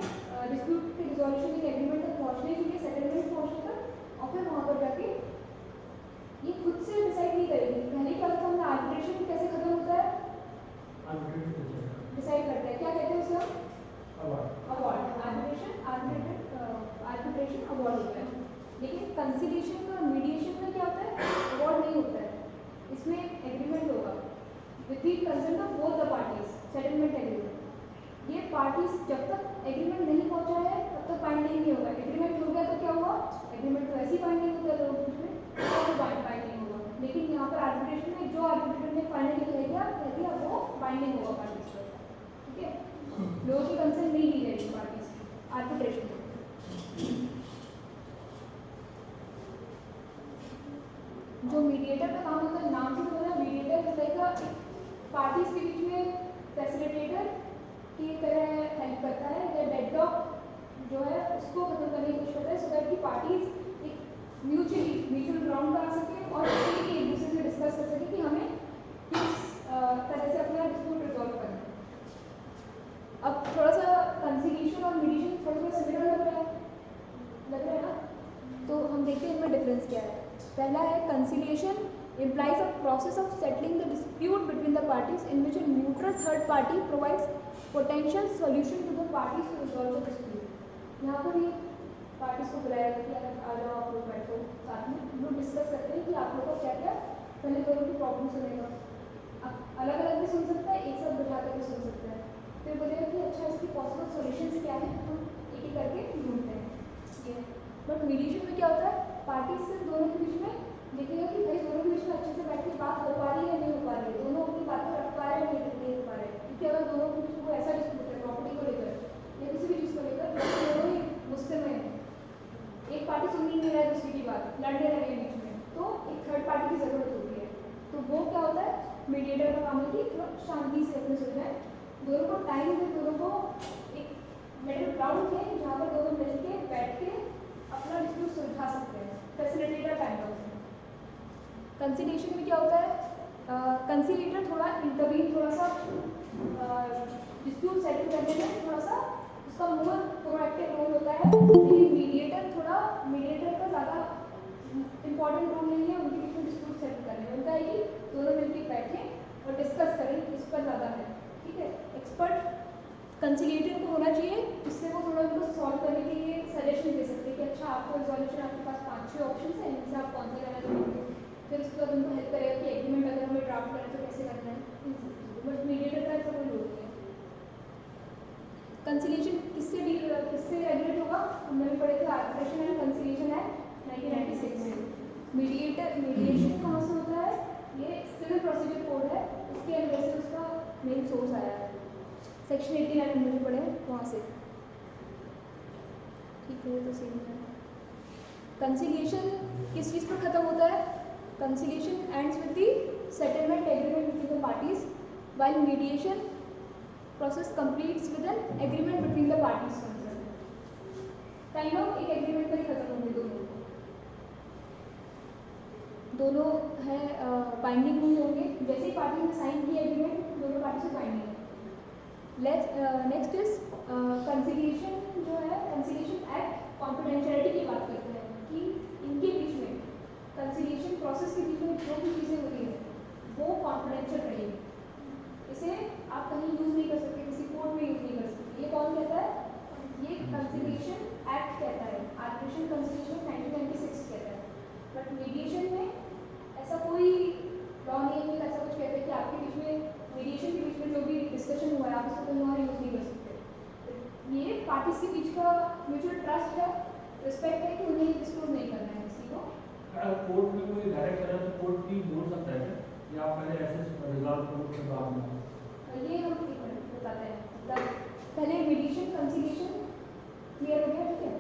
डिस्प्यूट के रिजोल्यूशन के एग्रीमेंट तक पहुँचने के लिए, सेटलमेंट पहुँचने तक, और फिर वहाँ पर जाके ये खुद से डिसाइड नहीं करेगी। पहले क्या होता है, हमने आर्बिट्रेशन कैसे खत्म होता है? डिसाइड करते हैं, क्या कहते हैं उसे? अवार्ड। आर्बिट्रेशन अवार्ड होता है। लेकिन कंसिलिएशन और मीडिएशन में क्या होता है? अवार्ड नहीं होता है, इसमें एग्रीमेंट होगा with the consent of both the parties, settlement agreement. ये पार्टीज जब तक एग्रीमेंट नहीं पहुंचा है तब तक बाइंडिंग नहीं होगा। एग्रीमेंट हो गया तो क्या हुआ? एग्रीमेंट तो ऐसी बाइंडिंग होता है लोगों के बीच में, तो बाइंडिंग होगा। लेकिन यहाँ पर आर्बिट्रेशन में जो आर्बिट्रेटर ने फाइनली कह दिया वो बाइंडिंग होगा पार्टीज पर, ठीक है? लोगों की कंसेंट नहीं ली जाएगी पार्टीज आर्बिट्रेशन में। जो मीडिएटर का काम होता है, नाम से बोला, मीडिएटर होता है पार्टीज के बीच में फैसिलिटेटर की तरह हेल्प करता है, या डेडलॉक जो है उसको खत्म करने की कोशिश करता है, सो दैट की पार्टीज एक म्यूचुअल ग्राउंड पर आ सके और एक दूसरे से डिस्कस कर सके कि हमें किस तरह से अपना डिस्प्यूट रिजॉल्व करना है। अब थोड़ा सा कंसिलिएशन और मीडिएशन थोड़ा सिमिलर लग रहा है ना, तो हम देखते हैं इनमें डिफरेंस क्या है। पहला है conciliation implies a process of settling the dispute between the parties in which a neutral third party provides potential solution to the parties to resolve the dispute। यहाँ पर ये पार्टीज को बुलाया कि आ जाओ आप लोग बैठो साथ में, हम लोग डिस्कस करते हैं कि आप लोग को क्या क्या, पहले दोनों की प्रॉब्लम सुनेगा, अलग अलग भी सुन सकता है, एक साथ बिठा कर भी सुन सकता है, फिर बोलेगा कि अच्छा इसकी पॉसिबल सॉल्यूशंस क्या है, हम एक एक करके ढूंढते हैं ये। बट मीडिएशन में क्या होता है? पार्टीज से दोनों के बीच में देखिएगा कि भाई दोनों के बीच में अच्छे से बैठ के बात हो पा रही है नहीं हो पा रही है, दोनों अपनी बातें रख पा रहे हैं नहीं रख पा रहे हैं। क्योंकि अगर दोनों के बीच में कोई ऐसा डिस्प्यूट है प्रॉपर्टी को लेकर या किसी भी चीज़ को लेकर, दोनों ही गुस्से में है, एक पार्टी सुन ही नहीं रहा है दूसरी की बात, लड़ने लगे बीच में, तो एक थर्ड पार्टी की ज़रूरत होती है। तो वो क्या होता है? मीडिएटर का काम है कि थोड़ा शांति से अपने सुलझाए, दोनों को टाइम दे, दोनों को एक मिडिल ग्राउंड है जहाँ पर दोनों मिल के बैठ के अपना डिस्प्यूट सुलझा सकते हैं, फैसिलिटेटर टाइम होता है। कंसिलिएशन में क्या होता है? कंसिलिएटर थोड़ा इंटरवीन, थोड़ा सा डिस्प्यूट सेटल करने में थोड़ा सा उसका मोर प्रोएक्टिव रोल होता है, लेकिन मीडिएटर का ज़्यादा इंपॉर्टेंट रोल नहीं है उनके बीच में डिस्प्यूट सेटल करने में। उनका है कि दोनों मिलकर बैठें और डिस्कस करें, इस पर ज़्यादा है, ठीक है? एक्सपर्ट कंसिलिएटर को होना चाहिए, इससे वो थोड़ा उनको सॉल्व करने के लिए सजेशन दे सकते हैं कि अच्छा आपको रिजोल्यूशन, आपके पास 5-6 ऑप्शन है, इनसे आप कौन सा करना चाहेंगे, फिर उसके बाद उनको हेल्प करेगा कि एग्रीमेंट अगर हमें ड्राफ्ट करना तो कैसे करना है। बट मीडिएटर का ऐसा कोई रोल नहीं है। कंसिलिएशन किससे रेगुलेट होगा? हमने भी पढ़े थे आर्बिट्रेशन एंड कंसिलिएशन एक्ट 1996 में। मीडिएशन कहाँ से होता है? ये सिविल प्रोसीजर कोड है, उसके अंदर से उसका मेन सोर्स आया है, सेक्शन 89 हमने भी पढ़े वहाँ से, ठीक है? तो सेम है। कंसिलिएशन किस चीज़ पर खत्म होता है? Conciliation ends with the settlement agreement between the parties, while mediation process completes with an agreement between the parties concerned। Kind of एक एग्रीमेंट पर ही खत्म होंगे दोनों। दोनों है बाइंडिंग नहीं होंगे। जैसे ही पार्टी ने साइन किया एग्रीमेंट, दोनों पार्टी से बाइंडिंग है। नेक्स्ट इज कंसिलिएशन जो है, कंसिलिएशन एक्ट कॉन्फिडेंशियलिटी की बात करते हैं कि इनके बीच में, कंसिलिएशन प्रोसेस के बीच में जो भी चीज़ें होती हैं वो कॉन्फिडेंशियल रहेगी। इसे आप कहीं यूज़ नहीं कर सकते, किसी कोर्ट में यूज़ नहीं कर सकते। ये कौन कहता है? ये कंसिलिएशन एक्ट कहता है, आर्बिट्रेशन कंसिलिएशन 1996 कहता है। बट मीडिएशन में ऐसा कोई लॉ नहीं है कि ऐसा कुछ कहते हैं कि आपके बीच में, मीडिएशन के बीच में जो भी डिस्कशन हुआ है आप उसको कहीं और यूज़ नहीं कर सकते। ये पार्टीज के बीच का म्यूचुअल ट्रस्ट है, रिस्पेक्ट है कि उन्हें डिस्क्लोज नहीं करना है किसी को। अगर कोर्ट में कोई डायरेक्ट करे तो कोर्ट भी बोल सकता है क्या? या आप पहले ऐसे रिजॉल्व करो उसके बाद में? ये हम एक मिनट बताते हैं। मतलब पहले मीडिएशन कंसिलिएशन क्लियर हो गया, ठीक है।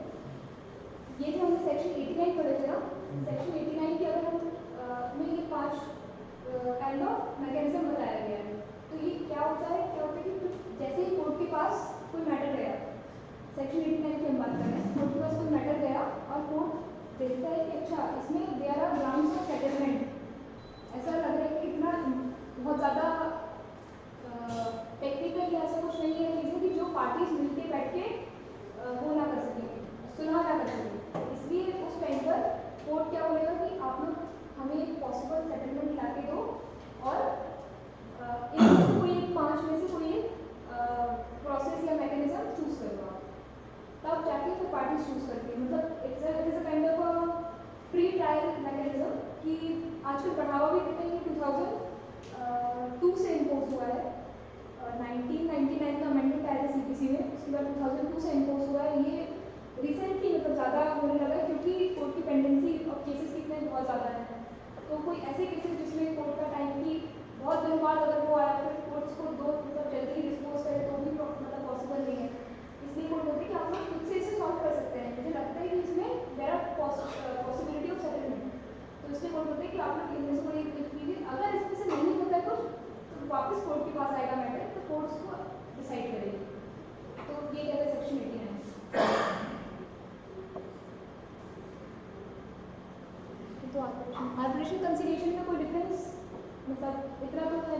ये जो हमने सेक्शन 89 पढ़े थे ना, सेक्शन 89 के अगर हम में ये 5 काइंड ऑफ मैकेनिज्म बताया गया है। तो ये क्या होता है कि जैसे ही कोर्ट के पास कोई मैटर गया, सेक्शन 89 की हम बात कर रहे हैं, कोर्ट के पास कोई मैटर गया और कोर्ट देखता है कि अच्छा इसमें there are grounds of settlement, ऐसा लग रहा है कि इतना बहुत ज़्यादा टेक्निकल या ऐसा कुछ नहीं है चीज़ें कि जो पार्टीज मिलके बैठ के वो ना कर सकें, सुलह ना कर सकें। इसलिए उस टाइम पर कोर्ट क्या बोलेगा कि आप लोग हमें एक पॉसिबल सेटलमेंट ला के दो और इनमें से कोई एक 5 में से कोई एक प्रोसेस या मैकेनिज्म चूज करो आप। तब जाके फिर पार्टीज चूज करती है। मतलब it is a kind of pre trial mechanism कि आजकल बढ़ावा भी देते हैं कि 2002 से इम्पोज हुआ है। 1999 का अमेंडमेंट आया था CPC में, उसके बाद 2002 से इम्पोज हुआ है। ये रिसेंटली मतलब ज़्यादा होने लगा है क्योंकि कोर्ट की पेंडेंसी ऑफ केसेस कितने बहुत ज़्यादा है। तो कोई ऐसे केसेस जिसमें कोर्ट का टाइम की बहुत दिनों बाद अगर वो आया फिर कोर्ट्स को दो मतलब जल्दी ही डिस्पोज करे तो भी मतलब पॉसिबल नहीं है। इसलिए कोर्ट बोलते हैं कि आप लोग खुद से इसे सॉल्व कर सकते हैं। मुझे लगता है कि इसमें there are possibility of settlement. तो इसलिए कोर्ट बोलते हैं कि आप लोग इनमें से कोई एक कीजिए। अगर इसमें से नहीं होता है कुछ तो वापस कोर्ट के पास आएगा मैटर, तो कोर्ट उसको डिसाइड करेगी। तो ये कहते हैं सेक्शन 89। तो आर्बिट्रेशन कंसिलिएशन में कोई डिफरेंस, मतलब इतना तो है,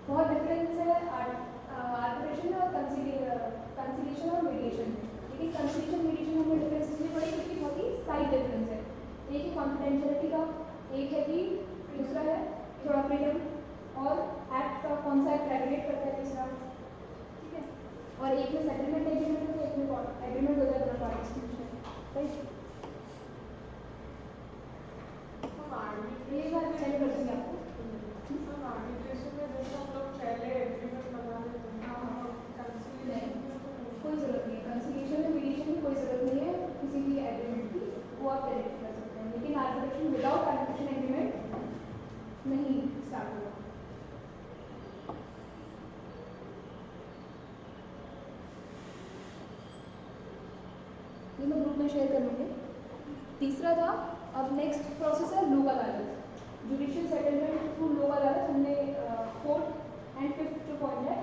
बहुत डिफरेंस है आर्बिट्रेशन और कंसिलिएशन और मीडिएशन में। लेकिन कंसिलिएशन मीडिएशन हमने डिफरेंस इसलिए पढ़े क्योंकि बहुत ही स्लाइट डिफरेंस है। एक है कॉन्फिडेंशियलिटी का, एक है कि दूसरा है थोड़ा फ्रीडम और एक्ट का कौन सा एक्ट रेगुलेट करता है तीसरा, ठीक है। और एक में सेटलमेंट एग्रीमेंट होता है, एक में एग्रीमेंट होता है दोनों पार्टीज के बीच में, राइट। ये बात मैंने कर दूँगी आपको। कोई ज़रूरत नहीं है कंसिलिएशन में, मीडिएशन में कोई ज़रूरत नहीं है किसी भी एग्रीमेंट की, वो आप डायरेक्ट कर सकते हैं। लेकिन आर्बिट्रेशन विदाउट आर्बिट्रेशन एग्रीमेंट नहीं स्टार्ट होगा। ये मैं ग्रुप में शेयर कर लूँगी। तीसरा था, अब नेक्स्ट प्रोसेस है लोक अदालत, जुडिशियल सेटलमेंट थ्रू लोक अदालत। हमने 4th and 5th जो पॉइंट है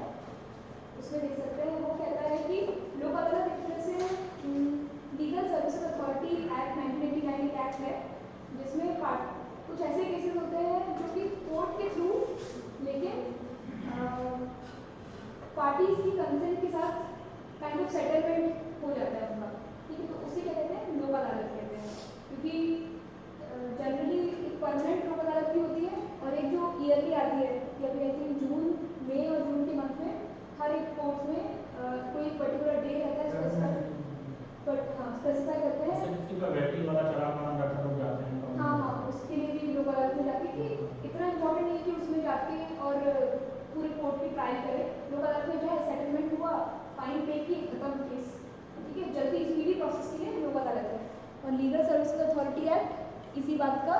उसमें देख सकते हैं। वो कहता है कि लोक अदालत एक तरह से लीगल सर्विसेज अथॉरिटी एक्ट 1989 एक एक्ट है जिसमें कुछ ऐसे केसेस होते हैं जो कि कोर्ट के थ्रू, लेकिन पार्टीज की कंसेंट के साथ काइंड ऑफ सेटलमेंट हो जाता है उनका, ठीक है। तो उसे क्या कहते हैं? लोक अदालत कहते हैं। क्योंकि जनरली एक परमानेंट लोक अदालत भी होती है और एक जो ईयरली आती है, कि अभी आई थिंक जून, मई और जून के मंथ में हर एक कोर्ट में कोई पर्टिकुलर डे रहता है स्पेसिफाई, बट हाँ स्पेसिफाई करते हैं। किसी का वैटिंग वाला चलान वाला बैठा लोग जाते हैं तो हाँ, उसके लिए भी लोक अदालत में जाके, कि इतना इम्पोर्टेंट नहीं है कि उसमें जाके और पूरे कोर्ट की ट्रायल करे। लोक अदालत में जाए, सेटलमेंट हुआ, फाइन पे की, खत्म केस, ठीक है। जल्दी स्पीडी प्रोसेस के लिए लोक अदालत है। और लीगल सर्विसेज अथॉरिटी एक्ट इसी बात का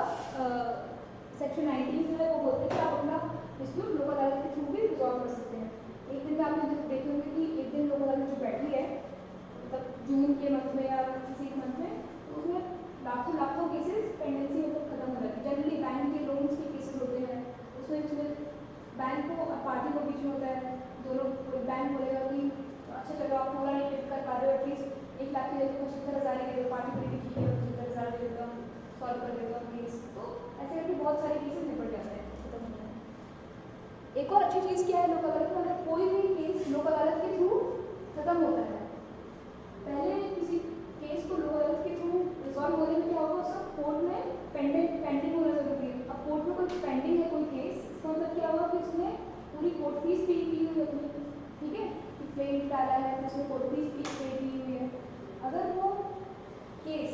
सेक्शन 19 जो है वो बोलते हैं कि आप अपना डिस्प्यूट लोक अदालत के थ्रू भी रिजॉल्व कर सकते हैं। एक दिन में आपने देखे होंगे कि एक दिन लोक अदालत जो बैठी है, मतलब जून के मंथ में या किसी मंथ में, तो उसमें लाखों केसेस पेंडेंसी मतलब खत्म हो जाती है। जनरली बैंक के लोन्स के केसेस होते हैं, उसमें बैंक को और पार्टी को बीच में होता है, दोनों बैंक बोलेगा कि अच्छा चलो आप पूरा नहीं पे कर पा रहे हो, एटलीस्ट 1 लाख के लिए 75,000 ही दे दो, पार्टी बोलेगी ठीक है 75,000 दे देता हूँ, सॉल्व कर देता हूँ केस। तो ऐसे एक और अच्छी चीज़ क्या है लोक अदालत में, अगर कोई भी केस लोक अदालत के थ्रू खत्म होता है, पहले किसी केस को लोक अदालत के थ्रू रिजॉल्व होने में क्या होगा, उसका कोर्ट में पेंडिंग होना जरूरी है। अब कोर्ट में कोई पेंडिंग है कोई केस, इसका मतलब क्या होगा कि उसने पूरी कोर्ट फीस पे की हुई है अपनी, ठीक है, कि क्लेम डाला है तो उसने कोर्ट फीस पे की हुई है। अगर वो केस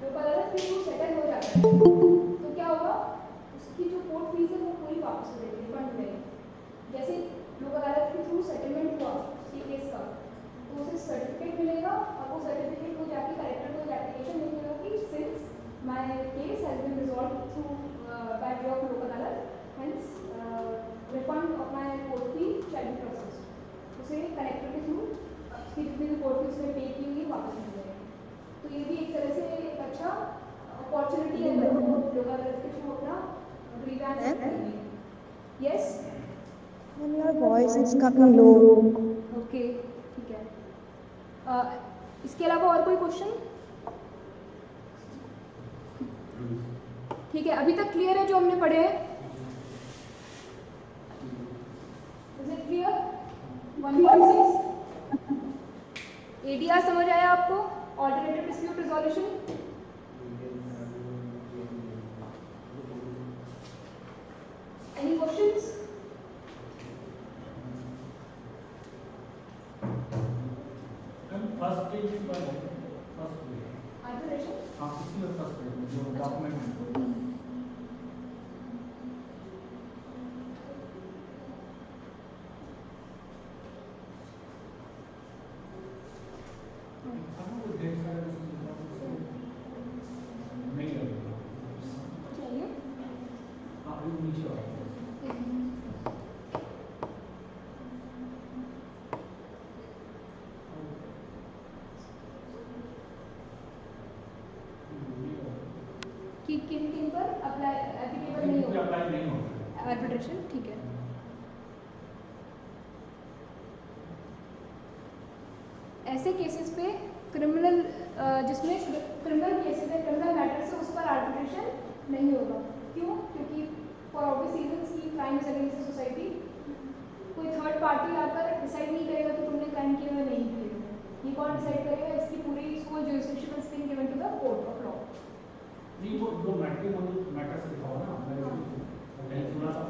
लोक अदालत के थ्रू सेटल हो जाता है तो क्या होगा, उसकी जो कोर्ट फीस है वो पूरी वापस हो जाएगी, रिफंड हो जाएगी। जैसे लोक अदालत के थ्रू सेटलमेंट हुआ उसकी केस का, तो उसे सर्टिफिकेट मिलेगा और वो सर्टिफिकेट को जाके कलेक्टर को एप्लीकेशन लिखेगा कि since my case has been resolved through by way of Lok Adalat, hence refund of my court fee shall be processed. उसे कलेक्टर के थ्रू उसकी जितनी भी कोर्ट फी उसने पे की हुई है वापस मिल जाएगी। तो ये भी एक तरह से एक अच्छा अपॉर्चुनिटी है लोगों को लोक अदालत के थ्रू अपना ग्रीवेंस करने की। Yes ma'am your voice is coming low. Okay, ठीक है। इसके अलावा और कोई क्वेश्चन? ठीक है, अभी तक क्लियर है जो हमने पढ़े हैं? Is it clear? 1.6 ADR समझ आया आपको? Alternative dispute resolution. Any questions? First page पर फर्स्ट पेज आर्बिट्रेशन। हाँ इसी में फर्स्ट पेज जो डॉक्यूमेंट नहीं लगेगा। चलिए हाँ अभी नीचे आओ। कि किन किन पर अप्लाई एप्लीकेबल नहीं होगा अप्लाई नहीं होगा आर्बिट्रेशन, ठीक है। ऐसे केसेस पे क्रिमिनल जिसमें क्रिमिनल केसेस है, क्रिमिनल मैटर से उस पर आर्बिट्रेशन नहीं होगा। क्यों? क्योंकि फॉर ऑब्वियस रीजंस की क्राइम इज अगेंस्ट सोसाइटी, कोई थर्ड पार्टी आकर डिसाइड नहीं करेगा कि तुमने क्राइम किया या नहीं किया। ये कौन डिसाइड करेगा? इसकी पूरी इसको jurisdiction is being given to the court of law. नहीं वो जो मैटर से दिखाओ ना, मैंने सुना था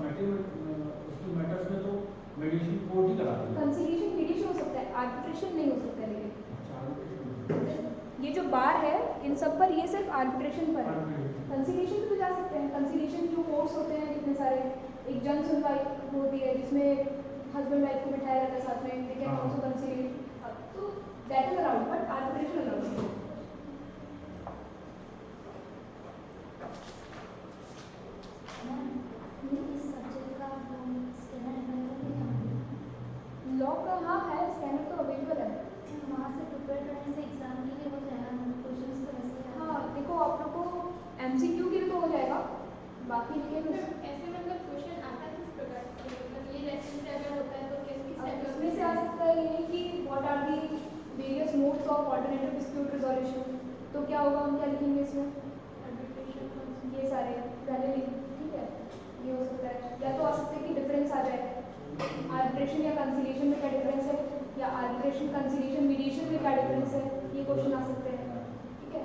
उसकी मैटर्स में तो मेडिएशन कोर्ट ही कराती है। कंसीलिएशन मीडिएशन हो सकता है, आर्बिट्रेशन नहीं हो सकता है। लेकिन ये जो बार है इन सब पर ये सिर्फ आर्बिट्रेशन पर है। कंसीलिएशन पे तो जा सकते हैं। कंसीलिएशन जो कोर्ट्स होते हैं कितने सारे, एक जन सुनवाई होती है जिसमें हस्बैंड वाइफ को बिठाया जाता है साथ में, दे कैन आल्सो कंसीलिएट, तो that is allowed, but arbitration allowed नहीं। लॉ का हाँ है, स्कैनर तो अवेलेबल है। वहाँ से प्रिपेयर करने से एग्जाम के लिए हो जाएगा, क्वेश्चंस तो वैसे ही हाँ देखो, आप लोग को MCQ के लिए तो हो जाएगा, बाकी लेकिन ऐसे मतलब क्वेश्चन आता है किस प्रकार से, मतलब ये रेफरेंस से अगर होता है तो किस इसमें से आ सकता है ये कि what are the various modes of alternative dispute resolution, तो क्या होगा, हम क्या लिखेंगे इसमें? आर्बिट्रेशन ये सारे पहले लिख, ठीक है, ये हो सकता है। या तो आ सकता है कि डिफरेंस आ जाए, आर्बिट्रेशन या कंसीलिएशन में क्या डिफरेंस है, या आर्बिट्रेशन कंसीलिएशन मीडिएशन में क्या डिफरेंस है, ये क्वेश्चन आ सकते हैं, ठीक है।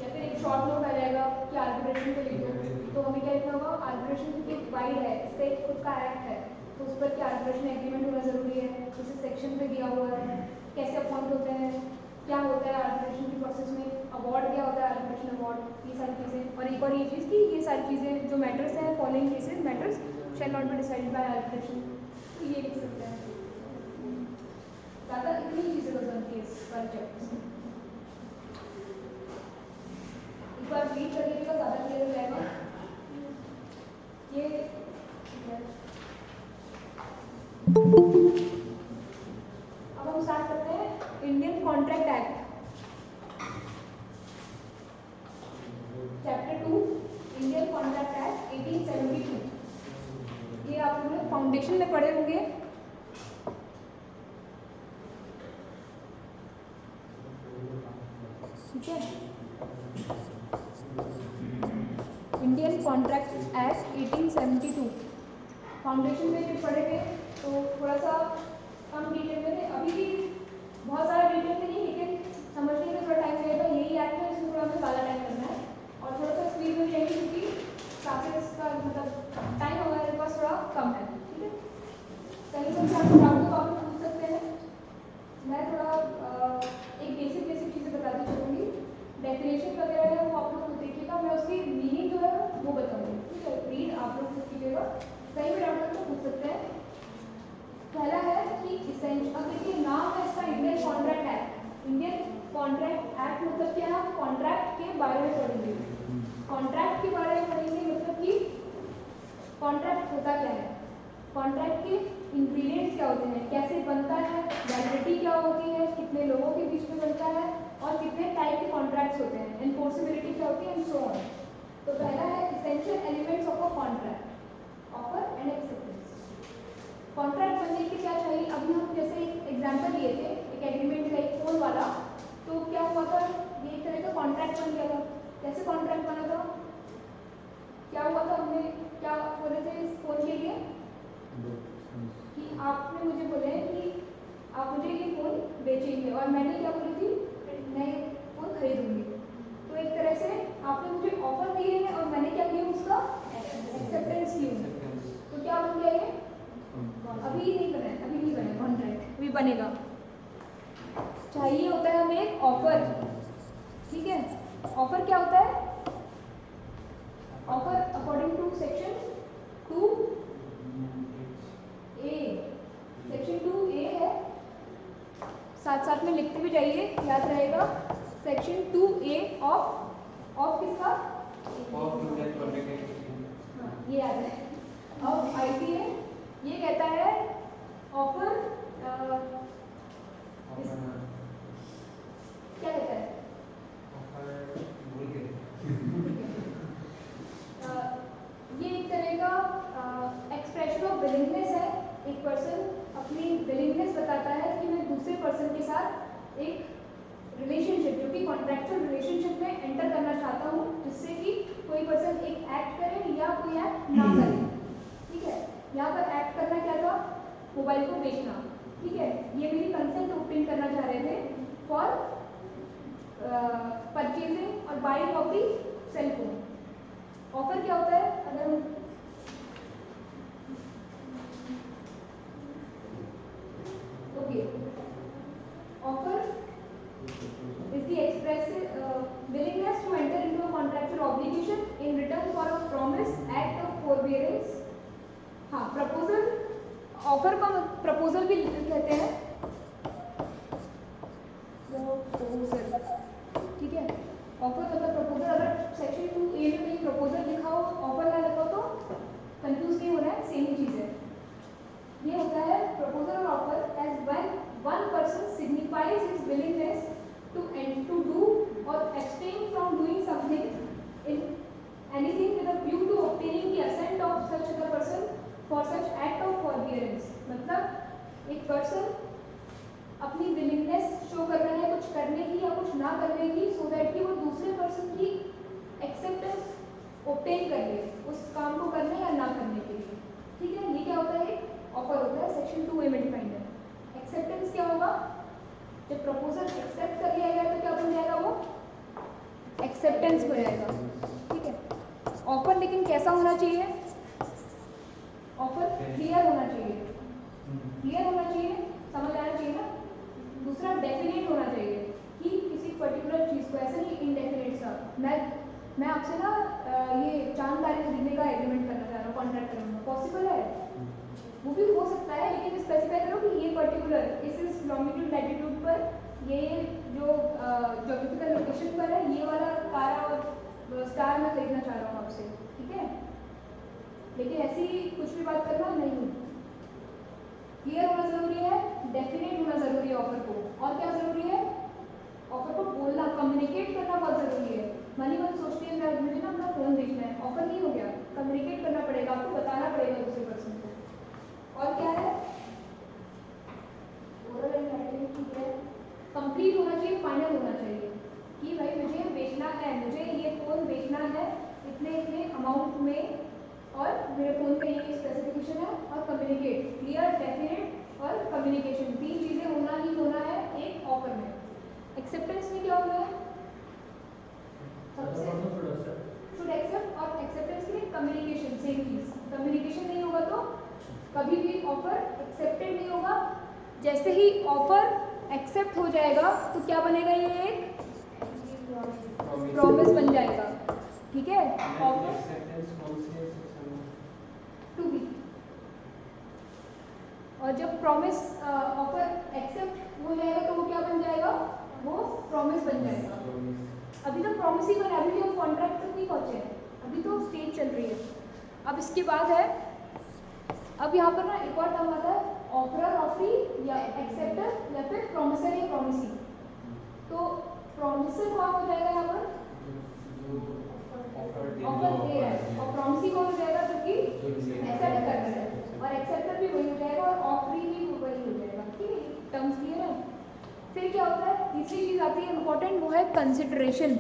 या फिर एक शॉर्ट नोट आ जाएगा कि आर्बिट्रेशन पे लिख दो, तो हमें क्या लिखना होगा, आर्बिट्रेशन क्योंकि वाइड है, इसका एक खुद का एक्ट है, तो उस पर क्या आर्बिट्रेशन एग्रीमेंट होना जरूरी है, उसे सेक्शन पे दिया हुआ है, कैसे अपॉइंट होते हैं, क्या होता है आर्बिट्रेशन की प्रोसेस में, अवार्ड क्या होता है आर्बिट्रेशन अवार्ड, ये सारी चीज़ें। और एक और ये चीज़ कि ये सारी चीज़ें जो मैटर्स हैं, following cases matters shall not be decided by arbitration, तो ये लिख सकते हैं। ज़्यादा इतनी चीज़ें बस बनती है इस वाले चैप्टर से। एक बार रीड कर लीजिएगा, ज़्यादा क्लियर हो जाएगा। ये अब हम स्टार्ट करते हैं Indian contract act chapter 2 Indian contract act 1872। ये आप लोग फाउंडेशन में पढ़े होंगे। ठीक है, इंडियन कॉन्ट्रैक्ट एक्ट 1872 फाउंडेशन में जब पढ़े थे तो थोड़ा सा कम डिटेल में थे, अभी भी बहुत सारा डिटेल में नहीं, लेकिन समझने में थोड़ा टाइम लगेगा। यही ऐप है, इसमें थोड़ा हमें ज़्यादा टाइम करना है और थोड़ा सा स्पीड में जाएंगे क्योंकि क्लासेस का मतलब टाइम हमारे पास थोड़ा कम है। ठीक है, कहीं से आप डाउट तो आप पूछ सकते हैं। मैं थोड़ा एक बेसिक चीज़ें बताती चलूँगी। डेफिनेशन वगैरह है वो आप लोग को देखिएगा, मैं उसकी मीनिंग जो है वो बताऊँगी। ठीक है, रीड आप लोग खुद कीजिएगा, कहीं भी डाउट है तो पूछ सकते हैं। पहला है कि अब देखिए नाम है इसका Indian contract act. Indian contract act मतलब क्या है, कॉन्ट्रैक्ट के बारे में पढ़ेंगे। कॉन्ट्रैक्ट के बारे में पढ़ेंगे मतलब कि कॉन्ट्रैक्ट होता क्या है, कॉन्ट्रैक्ट के इंग्रेडिएंट्स क्या होते हैं, कैसे बनता है, वैलिडिटी क्या होती है, कितने लोगों के बीच में बनता है और कितने टाइप के कॉन्ट्रैक्ट्स होते हैं, एनफोर्सेबिलिटी क्या होती है एंड सो ऑन। तो पहला है essential elements of a contract, offer and acceptance. Contract बनने के क्या चाहिए, अभी हम जैसे एक एग्जांपल लिए थे एक एग्रीमेंट का, एक फोन वाला, तो क्या हुआ था, ये एक तरह का कॉन्ट्रैक्ट बन गया था। कैसे कॉन्ट्रैक्ट बना था, क्या हुआ था, हमने क्या बोले थे इस फोन के लिए कि आपने मुझे बोले कि आप मुझे ये फ़ोन बेचेंगे और मैंने क्या बोली थी, मैं ये फ़ोन खरीदूंगी। तो एक तरह से आपने मुझे ऑफर दिए हैं और मैंने क्या किया, उसका एक्सेप्टेंस की। तो क्या बन गया ये, अभी नहीं बना है, अभी नहीं बना कॉन्ट्रैक्ट, अभी बनेगा। चाहिए होता है हमें एक ऑफर। ठीक है, ऑफर क्या होता है, offer according to section 2A, section 2A है, साथ साथ में लिखते भी जाइए, याद रहेगा। सेक्शन 2A ऑफ किसका, हाँ ये याद है, ऑफ IPA। ये कहता है ऑफर क्या कहता है, ये एक तरह का एक्सप्रेशन ऑफ विलिंगनेस है। एक पर्सन अपनी विलिंगनेस बताता है कि मैं दूसरे पर्सन के साथ एक रिलेशनशिप, जो कि कॉन्ट्रैक्चुअल रिलेशनशिप में एंटर करना चाहता हूँ, जिससे कि कोई पर्सन एक एक्ट करे या कोई एक्ट ना करे। ठीक है, यहाँ पर एक्ट करना क्या था, मोबाइल को बेचना। ठीक है, ये मेरी कंसेंट ओपन करना चाह रहे थे फॉर परचेजिंग और buying of the cell phone. Offer क्या होता है, अगर हम okay, offer is the expressive willingness to enter into a contractual obligation in return for a promise, act of forbearance। हाँ, प्रपोजल, ऑफर का प्रपोजल भी कहते हैं, प्रपोजल। ठीक है, ऑफर मतलब प्रपोजल। अगर सेक्शन 2A में कहीं प्रपोजल लिखा हो, ऑफर ना लिखा हो तो कंफ्यूज नहीं होना है, सेम ही चीज़ है। ये होता है प्रपोजल और offer as one person signifies his willingness to do or abstain from doing something in anything with a view to obtaining the assent of such other person for such act of forbearance। मतलब एक person अपनी willingness show कर रहा है कुछ करने की या कुछ ना करने की, सो दैट कि वो दूसरे पर्सन की एक्सेप्टेंस ऑब्टेन कर ले उस काम को करने या ना करने के लिए। ठीक है, ये क्या होता है, ऑफर होता है, सेक्शन 2A में डिफाइंड है। एक्सेप्टेंस क्या होगा, जब प्रपोजल एक्सेप्ट कर लिया जाए तो क्या बन जाएगा, वो एक्सेप्टेंस हो जाएगा। ठीक है, ऑफर लेकिन कैसा होना चाहिए, ऑफर क्लियर होना चाहिए, क्लियर होना चाहिए, समझ आना चाहिए ना। दूसरा डेफिनेट होना चाहिए कि किसी पर्टिकुलर चीज़ को, ऐसा नहीं इनडेफिनेट सा। मैं आपसे ना ये चांद तारे खरीदने का एग्रीमेंट करना चाह रहा हूँ, कॉन्ट्रैक्ट करना पॉसिबल है, वो भी हो सकता है, लेकिन स्पेसिफाई करो कि ये पर्टिकुलर इस लॉन्गिट्यूड लैटिट्यूड पर ये जो ज्योग्राफिकल लोकेशन पर है, ये वाला तारा और स्टार मैं खरीदना चाह रहा हूँ आपसे। ठीक है, लेकिन ऐसी कुछ भी बात करना नहीं, क्लियर होना ज़रूरी है, डेफिनेट होना ज़रूरी है ऑफर को। और क्या ज़रूरी है, ऑफर को बोलना, कम्युनिकेट करना बहुत ज़रूरी है। मनी मन सोचते हैं मुझे ना अपना फ़ोन देखना है, ऑफर नहीं हो गया, कम्युनिकेट करना पड़ेगा, आपको बताना पड़ेगा दूसरे पर्सन को। और क्या है, ओरल एंड राइटिंग। ठीक है, कंप्लीट होना चाहिए, फाइनल होना चाहिए कि भाई मुझे बेचना है, मुझे ये फ़ोन बेचना है इतने इतने अमाउंट में और मेरे फ़ोन का ये स्पेसिफिकेशन है, और कम्युनिकेट, क्लियर, डेफिनेट और कम्युनिकेशन, 3 चीज़ें होना ही होना है एक ऑफर में। एक्सेप्टेंस में क्या होना है? सबसे शुड एक्सेप्ट, और एक्सेप्टेंस के लिए कम्युनिकेशन, सेम चीज़। कम्युनिकेशन नहीं होगा तो कभी भी ऑफर एक्सेप्टेड नहीं होगा। जैसे ही ऑफर एक्सेप्ट हो जाएगा तो क्या बनेगा? ये एक प्रॉमिस बन जाएगा, ठीक है? ऑफर टू बी, और जब प्रॉमिस ऑफर एक्सेप्ट हो जाएगा तो वो क्या बन जाएगा? वो प्रॉमिस बन जाएगा। अभी तो प्रॉमिस ही बना, अभी भी हम कॉन्ट्रैक्ट तक नहीं पहुँचे हैं, अभी तो स्टेज चल रही है। अब इसके बाद है, अब यहाँ पर ना एक और टर्म आता है, ऑफरर, ऑफरी, या एक्सेप्टर, या फिर प्रॉमिसर या प्रॉमिसी। तो प्रॉमिसर कौन हो जाएगा यहाँ पर? ऑफर दे रहा है। और प्रॉमिसी कौन हो जाएगा? जो कि एक्सेप्ट कर रहा है। और एक्सेप्टर भी वही हो जाएगा, और ऑफरी भी वही हो जाएगा, ठीक है? टर्म्स क्लियर है? फिर क्या होता है? तीसरी चीज़ आती है इंपॉर्टेंट, वो है कंसिडरेशन।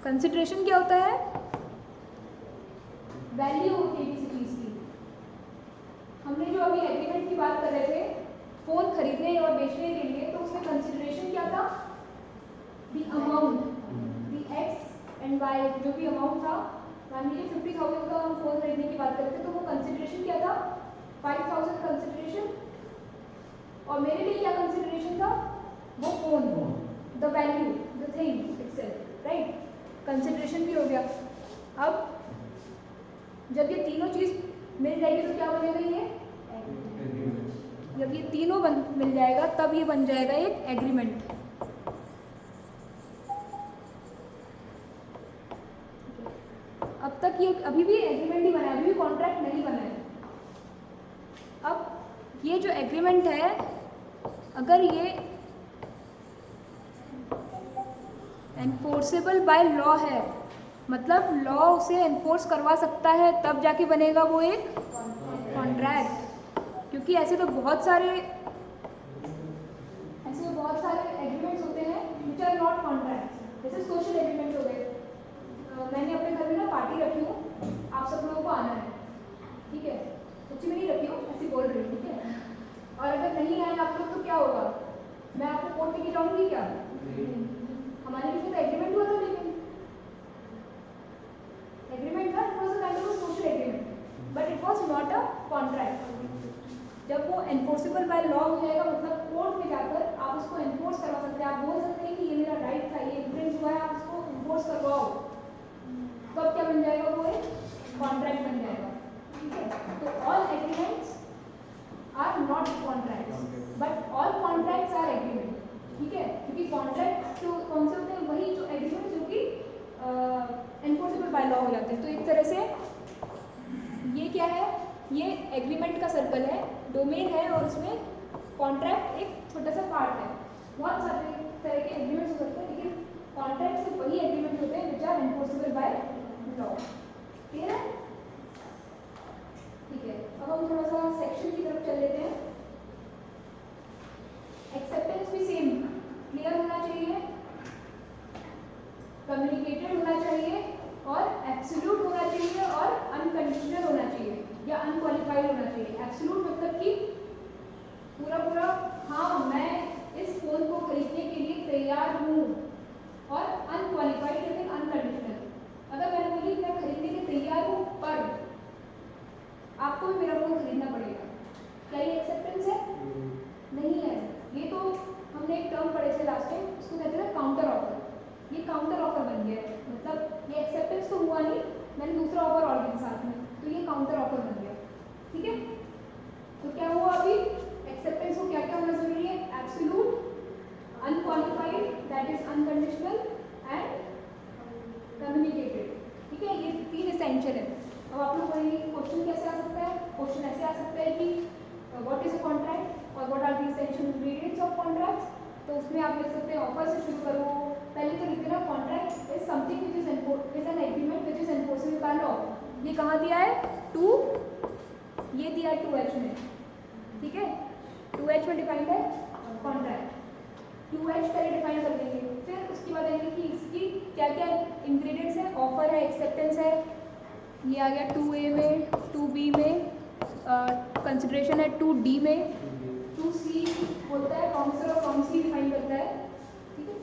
कंसिडरेशन क्या होता है? वैल्यू होती है किसी चीज़ की। हमने जो अभी एग्रीमेंट की बात कर रहे थे फ़ोन खरीदने और बेचने के लिए, तो उसमें कंसिडरेशन क्या था? The amount, the X and Y, जो भी अमाउंट था, मान लीजिए 50,000 का हम फ़ोन खरीदने की बात करते थे, तो वो कंसिडरेशन क्या था? 5,000 कंसिडरेशन। और मेरे लिए क्या कंसिडरेशन था? वो phone, the value, the thing itself, right? Consideration भी हो गया। अब जब ये तीनों चीज़ मिल जाएगी तो क्या बनेगा? ये जब ये तीनों मिल जाएगा तब ये बन जाएगा एक एग्रीमेंट। अब तक ये अभी भी एग्रीमेंट ही बना है, अभी भी कॉन्ट्रैक्ट नहीं बना है। अब ये जो एग्रीमेंट है, अगर ये एनफोर्सेबल बाय लॉ है, मतलब लॉ उसे एनफोर्स करवा सकता है, तब जाके बनेगा वो एक कॉन्ट्रैक्ट। क्योंकि ऐसे तो बहुत सारे एग्रीमेंट्स होते हैं विच आर नॉट कॉन्ट्रैक्ट्स। जैसे सोशल एग्रीमेंट हो गए, मैंने अपने घर में ना पार्टी रखी हूँ, आप सब लोगों को आना है, ठीक है? सच्ची में नहीं रखी हूँ, ऐसी बोल रही हूँ, ठीक है? और अगर नहीं आए आप लोग तो क्या होगा? मैं आपको कोर्ट लेके जाऊँगी क्या? हमारे बीच में तो एग्रीमेंट हुआ था, लेकिन एग्रीमेंट था, it was a kind of social agreement, but it was not a contract. जब वो एनफोर्सेबल बाय लॉ हो जाएगा, मतलब कोर्ट में जाकर आप उसको एनफोर्स करवा सकते हैं, आप बोल सकते हैं कि ये मेरा राइट था, ये इन्फ्रिंज हुआ है, आप उसको एनफोर्स करवाओ, तो अब क्या बन जाएगा? वो एक कॉन्ट्रैक्ट बन जाएगा, ठीक है? तो all agreements are not contracts, but all contracts are agreement, ठीक है? क्योंकि कॉन्ट्रैक्ट जो कौन से होते हैं? वही जो एग्रीमेंट जो कि एनफोर्सेबल बाय लॉ हो जाते हैं। तो एक तरह से ये क्या है? ये एग्रीमेंट का सर्कल है, डोमेन है, और उसमें कॉन्ट्रैक्ट एक छोटा सा पार्ट है। बहुत सारे तरह के एग्रीमेंट्स हो सकते हैं, लेकिन कॉन्ट्रैक्ट सिर्फ वही एग्रीमेंट होते हैं which are enforceable by law. Clear है? ठीक है, अब हम थोड़ा सा सेक्शन की तरफ चल लेते हैं। एक्सेप्टेंस भी सेम क्लियर होना चाहिए, कम्युनिकेटेड होना चाहिए, और एब्सोल्यूट होना चाहिए, और अनकंडीशनल होना चाहिए, या अनक्वालिफाइड होना चाहिए। एब्सोल्यूट मतलब कि पूरा पूरा, हाँ मैं इस फ़ोन को खरीदने के लिए तैयार हूँ, और अनक्वालिफाइड या फिर अनकंडीशनल। अगर मैंने बोली मैं खरीदने के तैयार हूँ पर आपको भी मेरा फ़ोन खरीदना पड़ेगा, क्या ये एक्सेप्टेंस है? नहीं है। ये तो हमने एक टर्म पढ़े थे लास्ट टाइम, उसको कहते हैं काउंटर ऑफर। ये काउंटर ऑफर बन गया है, मतलब ये एक्सेप्टेंस तो हुआ नहीं, मैंने दूसरा ऑफर और दिया साथ में, तो ये काउंटर ऑफर बन गया, ठीक है? तो क्या हुआ? अभी एक्सेप्टेंस को क्या क्या होना जरूरी है? Absolute, unqualified that is unconditional, and communicated, ठीक है? ये 3 एसेंशियल है। अब आप लोग बोलेंगे क्वेश्चन कैसे आ सकता है? क्वेश्चन ऐसे आ सकता है कि व्हाट इज अ कॉन्ट्रैक्ट और what are the essential ingredients of contracts. तो उसमें आप लिख सकते हैं, ऑफर से शुरू करो, पहले तो लिख देना contract is something which is an agreement which is enforceable by law. ये कहाँ दिया है? 2, ये दिया है 2H में, ठीक है? 2H में डिफाइंड है कॉन्ट्रैक्ट, 2H पहले डिफाइन कर देंगे, फिर उसके बाद आएंगे कि इसकी क्या क्या इंग्रेडिएंट्स है, ऑफर है, एक्सेप्टेंस है, ये आ गया 2A में, 2B में, कंसिडरेशन है 2D में, 2C होता है काउंसलर और काउंसिल डिफाइन करता है, ठीक है,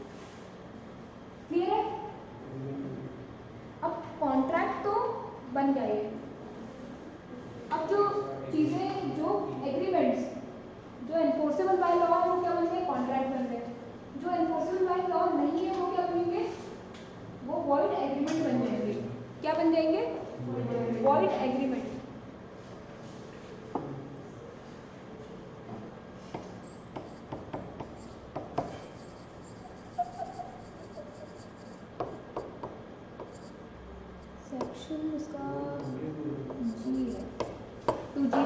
क्लियर है। अब कॉन्ट्रैक्ट तो बन गया ये, अब जो चीज़ें, जो एग्रीमेंट्स जो एनफोर्सेबल बाय लॉ है वो क्या बन गए, कॉन्ट्रैक्ट बन गए, जो एनफोर्सेबल बाय लॉ नहीं है वो क्या बनेंगे, वो वॉइड एग्रीमेंट बन जाएंगे। क्या बन जाएंगे, वॉइड एग्रीमेंट। सेक्शन इसका जी है, 2G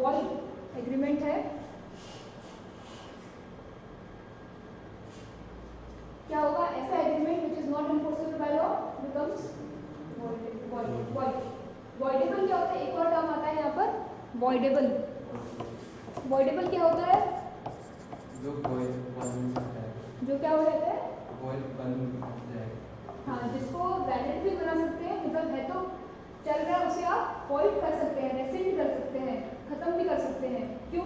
वॉइड एग्रीमेंट है। क्या होगा, ऐसा agreement which is not enforceable by law becomes void. Voidable क्या होता है, एक और टर्म आता है यहाँ पर, वॉइडेबल। वॉइडेबल क्या होता है, जो वॉइड बन सकता है, जो क्या हो जाता है, वॉइड बन जाए, हाँ, जिसको वैलिड भी बना सकते हैं, मतलब है तो चल रहा है उसे आप वॉइड कर सकते हैं, रेसिड कर सकते हैं, खत्म भी कर सकते हैं। क्यों,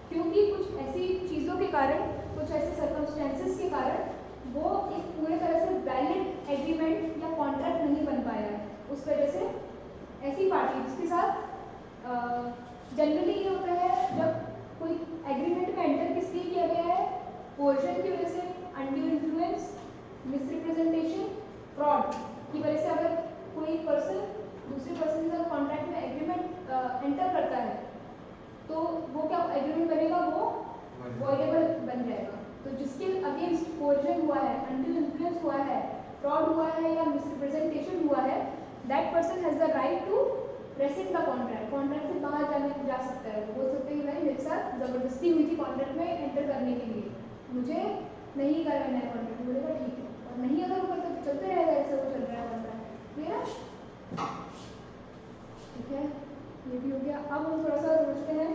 क्योंकि कुछ ऐसी चीज़ों के कारण, कुछ ऐसे सर्कमस्टेंसेस के कारण वो एक पूरे तरह से वैलिड एग्रीमेंट या कॉन्ट्रैक्ट नहीं बन पाया है। उस वजह से ऐसी पार्टी जिसके साथ जनरली ये होता है, जब कोई एग्रीमेंट में एंटर किस लिए किया गया है, कोर्शन की वजह से, अनड्यू इन्फ्लुएंस, मिसरिप्रेजेंटेशन, फ्रॉड की वजह से अगर कोई पर्सन दूसरे पर्सन के साथ कॉन्ट्रैक्ट में एग्रीमेंट एंटर करता है तो वो क्या एग्रीमेंट बनेगा, वो वॉइडेबल बन जाएगा। तो जिसके अगेंस्ट कोर्शन हुआ है, अनड्यू इन्फ्लुएंस हुआ है, फ्रॉड हुआ है या मिसरिप्रेजेंटेशन हुआ है, that person has the right to rescind the contract. Contract से बाहर जा सकता है, वो बोल सकते हैं कि भाई मेरे साथ ज़बरदस्ती हुई थी कॉन्ट्रैक्ट में एंटर करने के लिए, मुझे नहीं करना है कॉन्ट्रैक्ट, बोलेगा ठीक है, और नहीं अगर वो करते तो चलते रहेगा, ऐसे वो चल रहा है कॉन्ट्रैक्ट, क्लियर है, ठीक है, ये भी हो गया। अब हम थोड़ा सा समझते हैं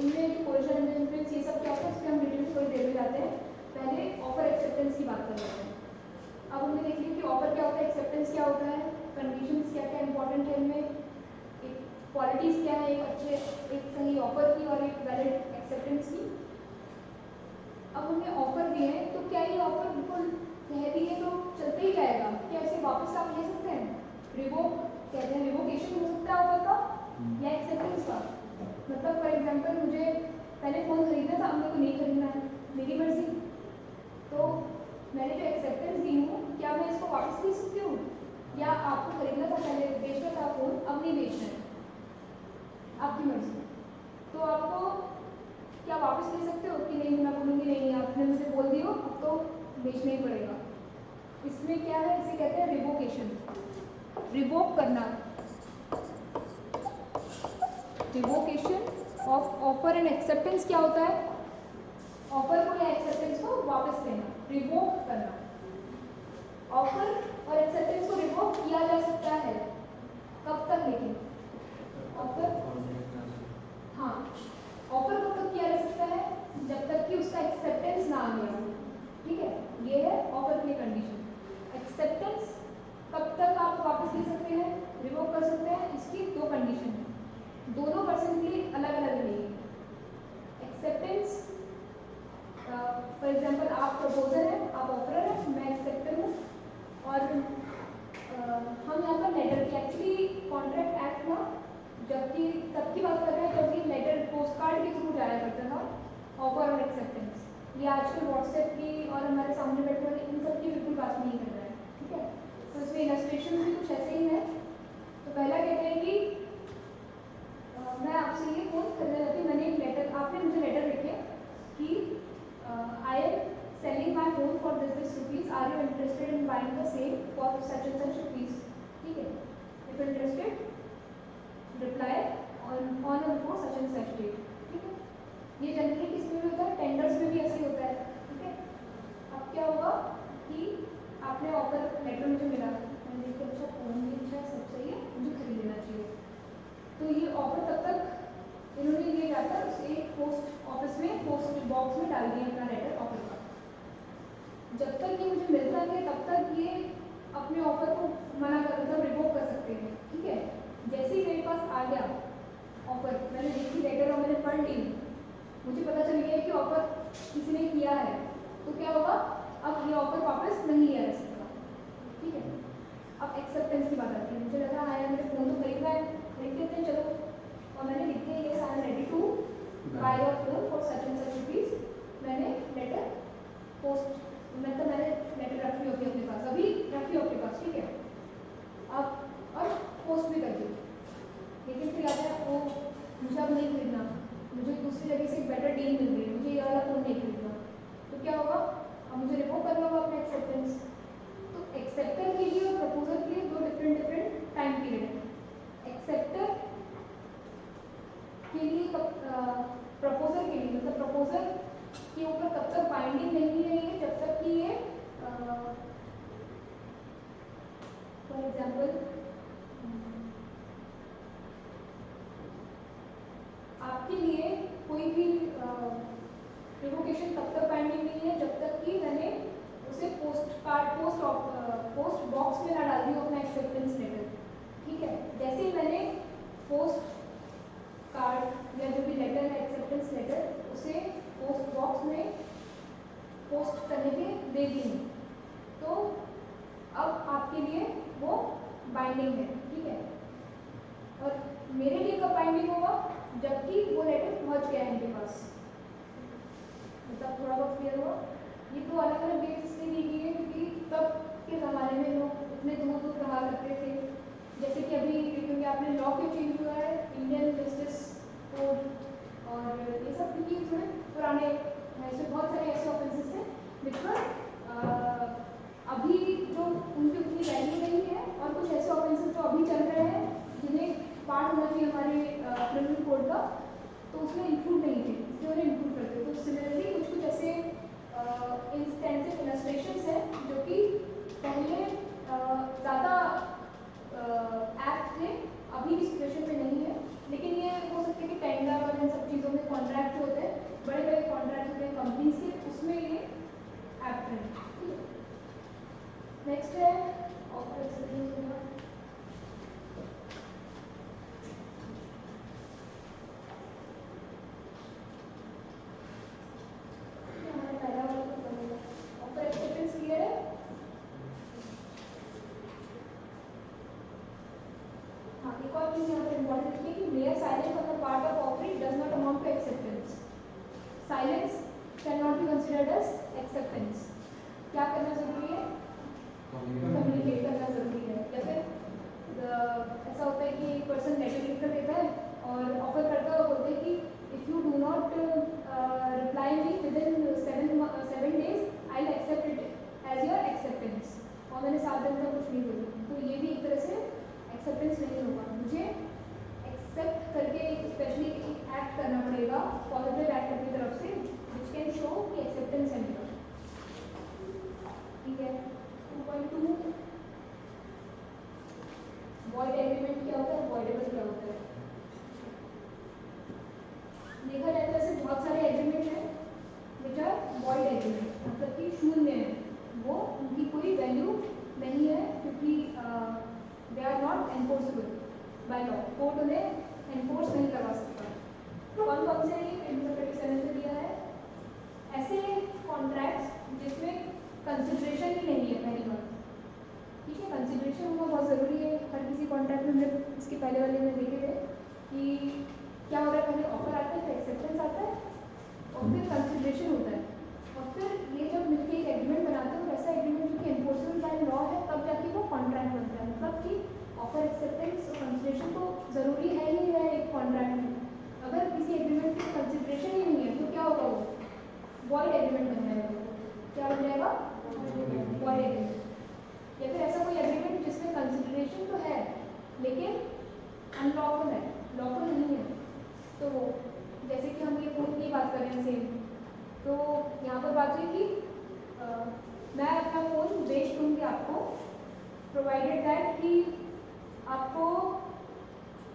इनमें जो कोर्शन इन्फ्लुएंस ये सब क्या होता है, इसके हम डिटेल्स थोड़ी देर में जाते हैं। पहले ऑफर एक्सेप्टेंस की बात कर लेते हैं। अब हमने देख लिया कि ऑफर क्या होता है, एक्सेप्टेंस क्या होता है, कंडीशंस क्या क्या इंपॉर्टेंट है इनमें, एक क्वालिटीज़ क्या है एक सही ऑफर की और एक वैलिड एक्सेप्टेंस की। अब हमने ऑफर दिए हैं तो क्या ये ऑफर बिल्कुल कह दिए तो चलते ही जाएगा, क्या इसे वापस आप ले सकते हैं, रिवोक कहते हैं, रिवोकेशन हो सकता है ऑफर का या एक्सेप्टेंस का। मतलब फॉर एग्जांपल मुझे पहले फ़ोन खरीदना था, अब मेरे को नहीं खरीदना है, मेरी मर्जी, तो मैंने जो एक्सेप्टेंस दी हूँ क्या मैं इसको वापस ले सकती हूँ, या आपको खरीदना था पहले, बेचना था फ़ोन, अब नहीं बेचना है, आपकी मर्जी। तो आपको क्या वापस ले सकते हो कि नहीं, मैं बोलूँगी नहीं, आपने मुझे बोल दिया अब तो बेचना ही पड़ेगा। इसमें क्या है, इसे कहते हैं रिवोकेशन, रिवोक करना, revocation of offer and acceptance. क्या होता है, ऑफर को या एक्सेप्टेंस को वापस लेना, रिवोक करना। ऑफर और एक्सेप्टेंस को रिवोक किया जा सकता है, कब तक, लेकिन ऑफर, हाँ, ऑफर कब तक किया जा सकता है, जब तक कि उसका एक्सेप्टेंस ना आ गया, ठीक है, ये है ऑफर की कंडीशन। एक्सेप्टेंस कब तक आप वापस ले सकते हैं, रिवोक कर सकते हैं, इसकी दो कंडीशन है, दोनों पर्सन के लिए अलग अलग रहेगी। एक्सेप्टेंस फॉर एग्जांपल आप प्रपोजर हैं, आप ऑफरर हैं, मैं एक्सेप्टर हूँ, और हम यहाँ पर लेटर की, एक्चुअली कॉन्ट्रैक्ट एक्ट ना जबकि तब की बात कर रहे हैं जब ये लेटर पोस्ट कार्ड के थ्रू जाया करता था ऑफर और एक्सेप्टेंस। ये आजकल व्हाट्सएप की और हमारे सामने बैठे वाले इन सब की बिल्कुल बात नहीं कर रहा है, ठीक है। तो इसमें इलस्ट्रेशन भी कुछ ऐसे ही है। तो पहला कहते हैं कि मैं आपसे ये फ़ोन करने जाती हूँ, मैंने एक लेटर, आपने मुझे लेटर लिखे कि I am selling my phone for this rupees, are you interested in buying the same for such and such rupees, ठीक है। इफ इंटरेस्टेड रिप्लाई ऑन और before such and such date, ठीक है। ये जनरली किस में भी होता है, टेंडर्स में भी ऐसे ही होता है, ठीक है। अब क्या होगा कि आपने ऑफर लेटर मुझे मिला, मैंने देखा अच्छा फ़ोन भी अच्छा है, सब सही है, मुझे खरीद लेना चाहिए। तो ये ऑफर तब तक इन्होंने ये जाकर उसे पोस्ट ऑफिस में, पोस्ट बॉक्स में डाल दिया अपना लेटर ऑफर का, जब तक ये मुझे मिलता है तब तक ये अपने ऑफर को मना कर मतलब रिवोक कर सकते हैं, ठीक है। जैसे ही मेरे पास आ गया ऑफर, मैंने देखी लेटर और मैंने पढ़ ली, मुझे पता चल गया कि ऑफर किसी ने किया है, तो क्या होगा, अब ये ऑफर वापस नहीं आ सकता, ठीक है। अब एक्सेप्टेंस की बात आती है। मुझे लगा हाँ यार मेरे फ़ोन तो खरीदना है, खरीद लेते हैं चलो, और मैंने लिख दिया yes I am ready to buy your phone for such and such rupees. मैंने लेटर पोस्ट मतलब मैंने लेटर रखी होगी अपने पास, अभी रखी हो अपने पास, ठीक है। अब और पोस्ट भी कर दी, लेकिन फिर आता है वो मुझे अब नहीं खरीदना, मुझे दूसरी जगह से एक बेटर डील मिल रही है, मुझे ये वाला फ़ोन नहीं खरीदना, तो क्या होगा, अब मुझे रिवोक करना होगा अपना एक्सेप्टेंस। तो एक्सेप्टर के लिए और प्रपोजर के लिए दो डिफरेंट टाइम पीरियड है। एक्सेप्टर के लिए प्रपोजर के लिए मतलब प्रपोजर के ऊपर तब तक बाइंडिंग नहीं है ये जब तक कि ये फॉर एग्जाम्पल आपके लिए कोई भी रिवोकेशन तब तक बाइंडिंग नहीं है जब तक कि मैंने उसे पोस्ट बॉक्स में ना डाल दी अपना एक्सेप्टेंस लेटर, ठीक है। जैसे ही मैंने पोस्ट कार्ड या जो भी लेटर है एक्सेप्टेंस लेटर उसे पोस्ट बॉक्स में पोस्ट करने के दे दी, तो अब आपके लिए वो बाइंडिंग है, ठीक है। और मेरे लिए कब बाइंडिंग होगा, जबकि वो लेटर पहुंच गया है इनके पास। मतलब थोड़ा बहुत क्लियर हुआ। ये तो अलग अलग डेट इसलिए दी गई है क्योंकि तब के ज़माने में लोग इतने दूर दूर रहा करते थे, जैसे कि अभी क्योंकि आपने लॉ क्यों चेंज हुआ है, इंडियन जस्टिस कोड और ये सब क्योंकि थोड़े पुराने ऐसे बहुत सारे ऐसे ऑफेंसेस थे जिसपर अभी जो उनकी उतनी वैल्यू नहीं है, और कुछ ऐसे ऑफेंसेस जो अभी चल रहे हैं जिन्हें पार्ट होना चाहिए हमारे क्रिमिनल कोड का, तो उसमें इंक्लूड नहीं थे, इसलिए उन्हें इंक्लूड करते। तो सिमिलरली कुछ कुछ ऐसे इंस्टेंसेस इलस्ट्रेशंस हैं जो कि पहले ज़्यादा ऐप्ट थे, अभी की सिचुएशन में नहीं है, लेकिन ये हो सकता है कि टेंडर और इन सब चीज़ों में कॉन्ट्रैक्ट होते हैं, बड़े बड़े कॉन्ट्रैक्ट होते हैं कंपनीज के, उसमें ये ऐप्ट है। नेक्स्ट है ऑफर एक्सेप्टेंस होगा। हमारा पहला वाला तो बनेगा ऑफर एक्सेप्टेंस क्लियर है। हाँ, एक और चीज़ यहाँ पर इम्पोर्टेंट लिखिए कि mere silence on the part of offer does not amount to acceptance. Silence can not be considered as acceptance. क्या करना जरूरी है, कम्युनिकेट करना जरूरी है। या फिर ऐसा होता है कि एक पर्सन लेटर लिख कर देता है और ऑफर करता है, बोलते हैं कि if you do not reply me within 7 days I will accept it as your acceptance, और मैंने 7 दिन तक कुछ नहीं बोला, तो ये भी एक तरह से एक्सेप्टेंस नहीं होगा। मुझे एक्सेप्ट करके स्पेशली एक एक्ट करना पड़ेगा, पॉजिटिव एक्ट अपनी तरफ से, विच कैन शो कि एक्सेप्टेंस है मेरा, ठीक है। 2.2 वॉइड एग्रीमेंट क्या होता है, वॉइडेबल क्या होता है। देखा जाए तो ऐसे बहुत सारे एग्रीमेंट हैं विच आर वॉइड एग्रीमेंट, मतलब कि शून्य है, वो उनकी कोई वैल्यू नहीं है क्योंकि they are not enforceable by law, court उन्हें एनफोर्स नहीं करवा सकता। कौन कौन से 337 से दिया है, ऐसे कॉन्ट्रैक्ट्स जिसमें कंसिडरेशन ही नहीं है, पहली बात, ठीक है। कंसिडरेशन होना बहुत ज़रूरी है हर किसी कॉन्ट्रैक्ट में। हमने इसके पहले वाले में देखे थे कि क्या हो रहा है, पहले ऑफर आता है, फिर एक्सेप्टेंस आता है और फिर कंसिडरेशन होता है, और फिर ये जब मिलकर एक एग्रीमेंट बनाते हैं, वैसा एग्रीमेंट जो कि एनफोर्सेबल बाय लॉ है, तब जाके वो कॉन्ट्रैक्ट बनता है। मतलब कि ऑफर, एक्सेप्टेंस और कंसिडरेशन तो ज़रूरी है ही है एक कॉन्ट्रैक्ट में। अगर किसी एग्रीमेंट में कंसिडरेशन ही नहीं है तो क्या होगा, वो वॉइड एग्रीमेंट बन जाएगा। क्या बन जाएगा, वॉइड एग्रीमेंट। या फिर ऐसा कोई एग्रीमेंट जिसमें कंसिडरेशन तो है लेकिन अनलॉफुल है, लॉफुल नहीं है, तो वो जैसे कि हम ये फ़ोन की बात कर रहे हैं सेम, तो यहाँ पर बात हुई कि मैं अपना फ़ोन बेच दूँगी आपको, प्रोवाइडेड दैट कि आपको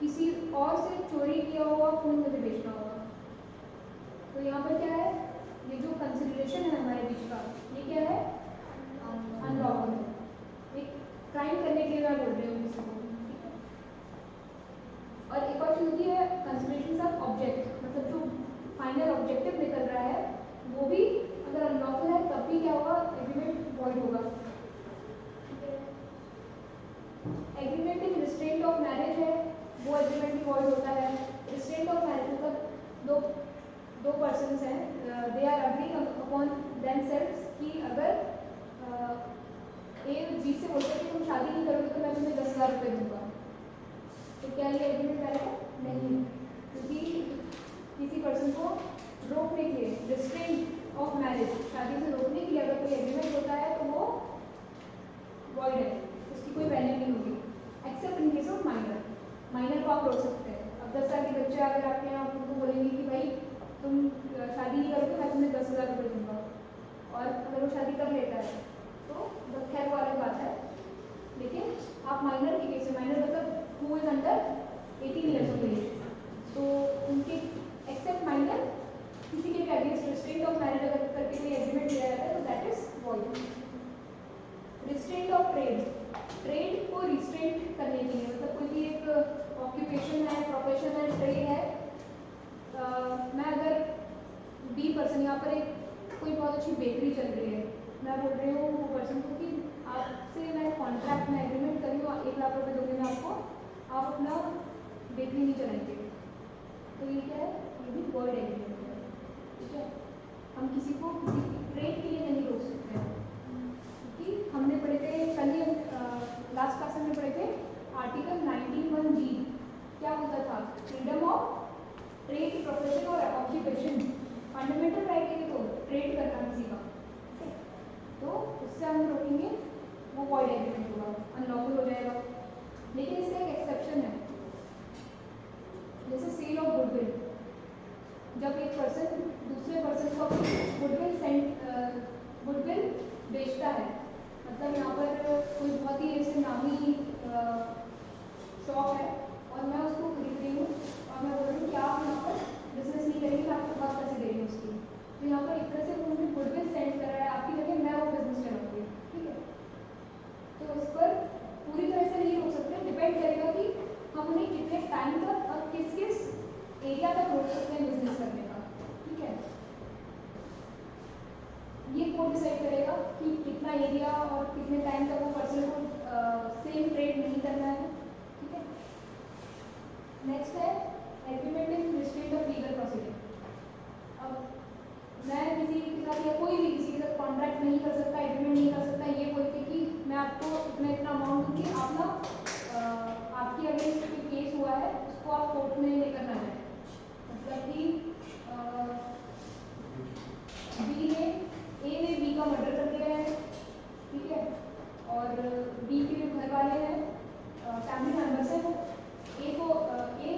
किसी और से चोरी किया हुआ फ़ोन मुझे बेचना होगा। तो यहाँ पर क्या है, ये जो कंसिडरेशन है हमारे बीच का, ये क्या है, वॉइड होगा। Agreement in restraint of marriage है, वो एग्रीमेंट भी वॉइड होता है। रिस्ट्रेंट ऑफ मैरिज मतलब दो पर्सन्स हैं, they are agreeing upon themselves कि अगर ए बी से बोलते हैं कि तुम शादी नहीं करोगे तो मैं तुम्हें 10,000 रुपये दूंगा, तो क्या ये एग्रीमेंट वैलिड है? नहीं, क्योंकि किसी पर्सन को रोकने के लिए, रिस्ट्रेंट ऑफ मैरिज, शादी से रोकने के लिए अगर कोई एग्रीमेंट होता है तो वो वॉइड है, उसकी कोई वैल्यू नहीं होगी, accept in case of minor. Minor को आप रोक सकते हैं। अब 10 साल के बच्चे अगर आपके यहाँ उनको बोलेंगे कि भाई तुम शादी नहीं करोगे मैं तुम्हें 10,000 रुपये दूंगा, और अगर वो शादी कर लेता है तो खैर वो अलग बात है, लेकिन आप माइनर के केस में, माइनर मतलब who is under 18 years of age, तो उनके एक्सेप्ट माइनर किसी के भी अगेंस्ट रिस्ट्रेंट ऑफ मैरिज अगर करके कोई एग्रीमेंट दिया जाता है तो that is void. Restraint of trade, trade को रिस्ट्रेंट करने के लिए, मतलब कोई भी एक ऑक्यूपेशन है, प्रोफेशन है, ट्रेड है, मैं अगर बी पर्सन, यहाँ पर एक कोई बहुत अच्छी बेकरी चल रही है, मैं बोल रही हूँ वो पर्सन को कि आपसे मैं कॉन्ट्रैक्ट में एग्रीमेंट करी हूँ, 1 लाख रुपये दूंगी मैं आपको, आप अपना बेकरी नहीं चलाएंगे, तो ये क्या है? ये भी वॉइड एग्रीमेंट है। ठीक है, हम किसी को किसी ट्रेड के लिए नहीं रोक सकते हैं, क्योंकि हमने पढ़े थे कल ही, लास्ट क्लास में पढ़े थे आर्टिकल 19(1)(b क्या होता था? फ्रीडम ऑफ ट्रेड, प्रोफेशन और ऑक्यूपेशन, फंडामेंटल राइट है तो ट्रेड करना किसी का, तो उससे हम रोकेंगे, वो वॉइड एग्रीमेंट होगा, अनलॉफुल हो जाएगा। लेकिन इसका एक एक्सेप्शन है, जैसे सेल ऑफ गुडविल, जब एक पर्सन दूसरे पर्सन को गुडविल बेचता है, मतलब यहाँ पर कोई बहुत ही ऐसे नामी शॉप है और मैं उसको खरीद रही हूँ और मैं बोल रही हूँ कि आप यहाँ पर बिजनेस नहीं करेंगे, मैं आपको बहुत पैसे दे रही हूँ उसकी, तो यहाँ पर एक तरह से वो मुझे गुडविल सेंड कर रहा है, आपकी जगह मैं वो बिजनेस चलाऊंगी। ठीक है, तो इस पर पूरी तरह से नहीं रोक सकते, डिपेंड करेगा कि हम उन्हें कितने टाइम तक और किस किस एरिया तक रोक सकते हैं बिजनेस करने का। ठीक है, ये कोड डिसाइड करेगा कि कितना एरिया और कितने टाइम तक वो पर्सन को सेम ट्रेड नहीं करना है। ठीक है, नेक्स्ट है agreement in restraint of legal proceeding. अब मैं किसी के साथ या कोई भी किसी के साथ कॉन्ट्रैक्ट नहीं कर सकता, एग्रीमेंट नहीं कर सकता ये बोल के कि मैं आपको इतना अमाउंट दूंगी, आप ना आपकी अगेंस्ट कोई केस हुआ है उसको आप कोर्ट में लेकर ना जाए, मतलब कि ए ने बी का मर्डर कर दिया है, ठीक है, और बी के जो घर वाले हैं, फैमिली मेम्बर्स हैं, वो ए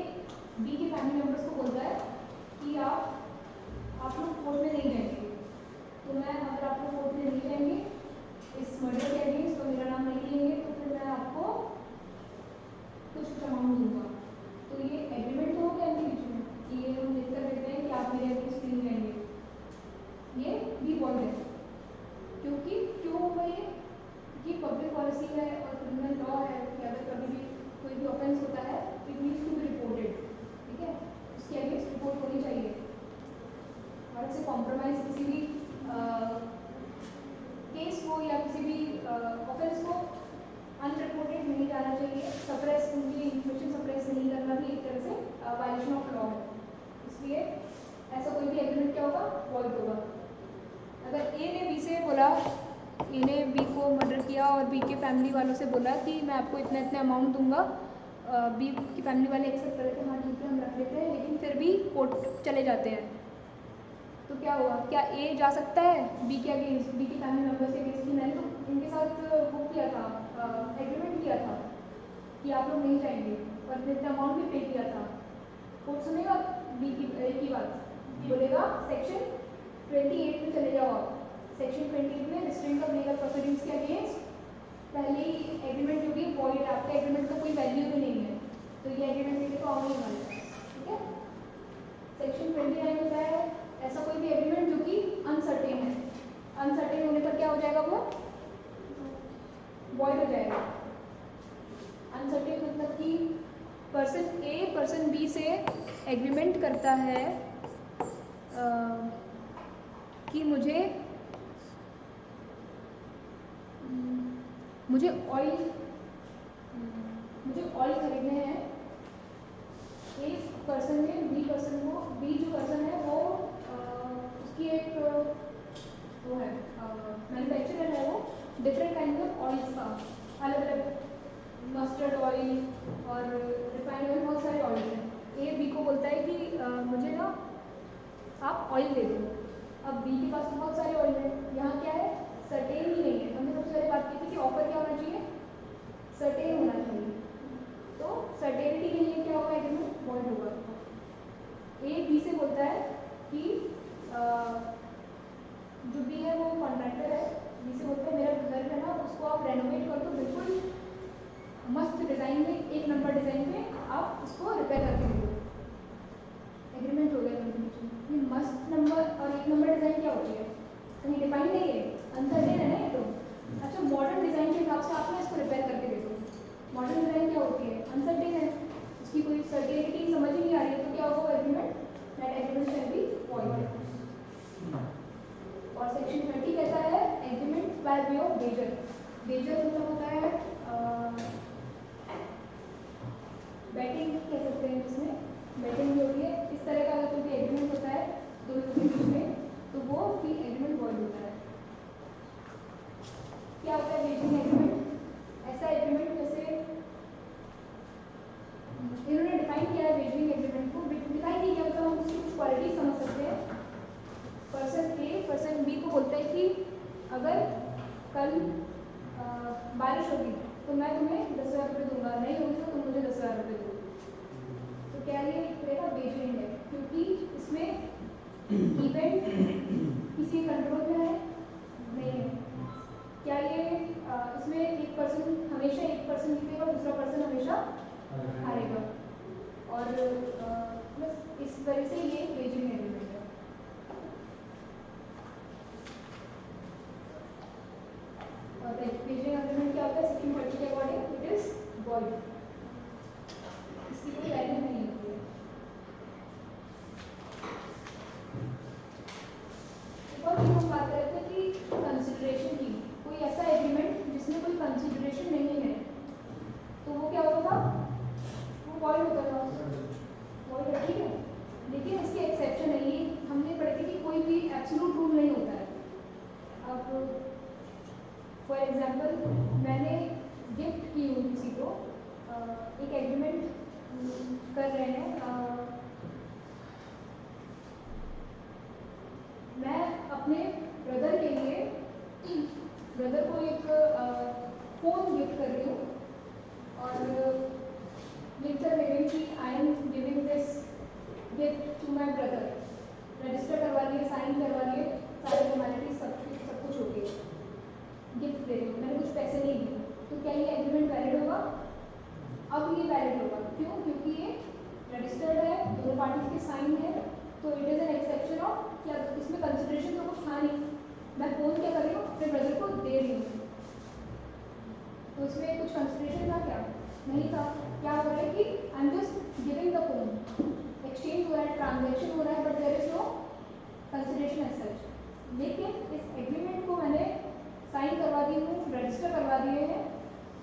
बी के फैमिली मेम्बर्स को बोलता है कि आप लोग कोर्ट में नहीं जाएंगे, तो मैं अगर आप लोग कोर्ट में नहीं जाएंगे इस मर्डर के अगेंस्ट, तो मेरा नाम नहीं लेंगे, तो फिर मैं आपको कुछ अमाउंट दूंगा। तो ये एग्रीमेंट हो गया इनके बीच में कि ये हम लिख कर देते हैं कि आप मेरे अगेंस्ट नहीं जाएंगे, ये भी वॉइड है। क्यों होगा ये पब्लिक पॉलिसी है और क्रिमिनल लॉ है कि अगर कभी भी कोई भी ऑफेंस होता है it needs to be reported. ठीक है, उसके अगेंस्ट रिपोर्ट होनी चाहिए और इससे कॉम्प्रोमाइज किसी भी केस को या किसी भी ऑफेंस को अनरिपोर्टेड नहीं जाना चाहिए, सप्रेस, उनकी इन्फॉर्मेशन सप्रेस नहीं करना भी एक तरह से वायलेशन ऑफ लॉ है, इसलिए ऐसा कोई भी एग्रीमेंट क्या होगा? वॉइड होगा। अगर ए ने बी से बोला, ए ने बी को मर्डर किया और बी के फैमिली वालों से बोला कि मैं आपको इतने अमाउंट दूंगा, बी की फैमिली वाले एक्सेप्ट कर रहे थे, हाँ ठीक है हम रख लेते हैं, लेकिन फिर भी कोर्ट चले जाते हैं, तो क्या होगा? क्या ए जा सकता है बी के अगेंस्ट, बी के फैमिली मेम्बर्स के अगेंस्ट कि मैंने तो इनके साथ वो किया था, एग्रीमेंट किया था कि आप लोग नहीं जाएंगे और फिर अमाउंट भी पे किया था, कोर्ट सुनेगा बी की ए की बात, बोलेगा सेक्शन 28 में चले जाओ आप, सेक्शन 28 में रिस्ट्रेंट ऑफ लीगल प्रोसीडिंग्स के अगेंस्ट पहले ही एग्रीमेंट जो भी वॉइड, आपका एग्रीमेंट का कोई वैल्यू भी नहीं है, तो ये एग्रीमेंट लेके तो आओ नहीं हमारे। ठीक है, सेक्शन 29 होता है ऐसा कोई भी एग्रीमेंट जो कि अनसर्टेन है, अनसर्टेन होने पर क्या हो जाएगा? वो वॉइड हो जाएगा। अनसर्टेन मतलब कि पर्सन ए पर्सन बी से एग्रीमेंट करता है कि मुझे मुझे ऑयल खरीदने हैं। ए पर्सन ने बी जो पर्सन है वो उसकी एक वो है मैन्युफैक्चरर है, वो डिफरेंट काइंड ऑफ ऑयल्स का, अलग अलग मस्टर्ड ऑयल और रिफाइंड ऑयल, बहुत सारे ऑयल हैं। ए बी को बोलता है कि मुझे ना आप ऑयल दे दो। अब बी के पास तो बहुत सारे ऑयल हैं, यहाँ क्या है, सर्टेन ही नहीं है। हमने सबसे पहले बात की थी कि ऑफर क्या होना चाहिए, सर्टेन होना चाहिए। तो सर्टेनिटी के लिए क्या होगा, एग्रीमेंट वॉइड होगा। ए बी से बोलता है कि जो बी है वो कॉन्ट्रैक्टर है, बी से बोलता है मेरा घर है ना, उसको आप रेनोवेट कर दो, बिल्कुल मस्त डिज़ाइन में, एक नंबर डिज़ाइन में आप उसको रिपेयर करके दे दो। एग्रीमेंट हो गया दोनों के बीच में। ये मस्त नंबर और एक नंबर डिज़ाइन क्या होती है, कहीं डिफाइन नहीं है, अनसर्टेन है ना ये तो। अच्छा, मॉडर्न डिज़ाइन के हिसाब से आपने इसको रिपेयर करके दे दो। मॉडर्न डिज़ाइन क्या होती है, अनसर्टेन है, उसकी कोई सर्टेनिटी समझ ही नहीं आ रही है, तो क्या होगा agreement, that agreement can be void. और सेक्शन 30 कहता है agreement by way of wager. Wager मतलब होता है बैटिंग कह सकते हैं, जिसमें बैटिंग जो होती है, इस तरह का अगर कोई एग्रीमेंट होता है दोनों के बीच में, तो वो भी एग्रीमेंट वॉइड होता है। क्या होता है वेजिंग एग्रीमेंट, ऐसा एग्रीमेंट जैसे इन्होंने डिफाइन किया है वेजिंग एग्रीमेंट को। डिफाइन नहीं किया मतलब हम उसकी कुछ क्वालिटी समझ सकते हैं। पर्सन ए पर्सन बी को बोलता है कि अगर कल बारिश होगी तो मैं तुम्हें 10,000 रुपये दूंगा, नहीं होगी तो तुम मुझे 10,000 रुपये दो। तो क्या ये एक तरह का वेजिंग है, क्योंकि इसमें इवेंट किसी कंट्रोल में है नहीं है। क्या ये इसमें एक पर्सन हमेशा एक पर्सन जीतेगा, दूसरा पर्सन हमेशा हारेगा, और बस इस तरह से ये वेजिंग एग्रीमेंट है। और वेजिंग एग्रीमेंट क्या होता है, सेक्शन 30 के अकॉर्डिंग इट इज वॉइड, इसकी कोई वैल्यू नहीं होती है। एक और चीज़ हम बात कर रहे थे कि कंसिडरेशन की, कोई ऐसा एग्रीमेंट जिसमें कोई कंसिडरेशन नहीं है तो वो क्या होगा, वो वॉइड होगा, वॉइड है, ठीक है। लेकिन इसके एक्सेप्शन है, ये हमने पढ़े थे कि कोई भी एब्सोल्यूट रूल नहीं होता है। अब फॉर एग्जाम्पल मैंने गिफ्ट की हूँ किसी को, एक एग्रीमेंट कर रहे हैं, मैं अपने ब्रदर के लिए, ब्रदर को एक फ़ोन गिफ्ट कर रही हूँ, और लिख कर दे रही हूँ कि I am giving this gift to my brother, register करवा लिए, साइन करवा लिए, सारे फॉर्मेलिटीज सब कुछ हो गई, गिफ्ट दे रही हूँ, मैंने कुछ पैसे नहीं दिए, तो क्या ये एग्रीमेंट वैलिड होगा? अब ये वैलिड होगा, क्यों? क्योंकि ये रजिस्टर्ड है, दोनों पार्टीज के साइन है, तो it is an exception of, क्या इसमें कंसिडरेशन तो कुछ था नहीं, मैं फ़ोन क्या कर रही हूँ, अपने ब्रदर को दे रही हूँ, तो इसमें कुछ कंसिडरेशन था क्या? नहीं था। क्या हो रहा है कि I am just giving the phone, exchange हो रहा है, ट्रांजेक्शन हो रहा है, but there is no consideration as such. लेकिन इस एग्रीमेंट को मैंने साइन करवा दी हूँ, रजिस्टर करवा दिए हैं,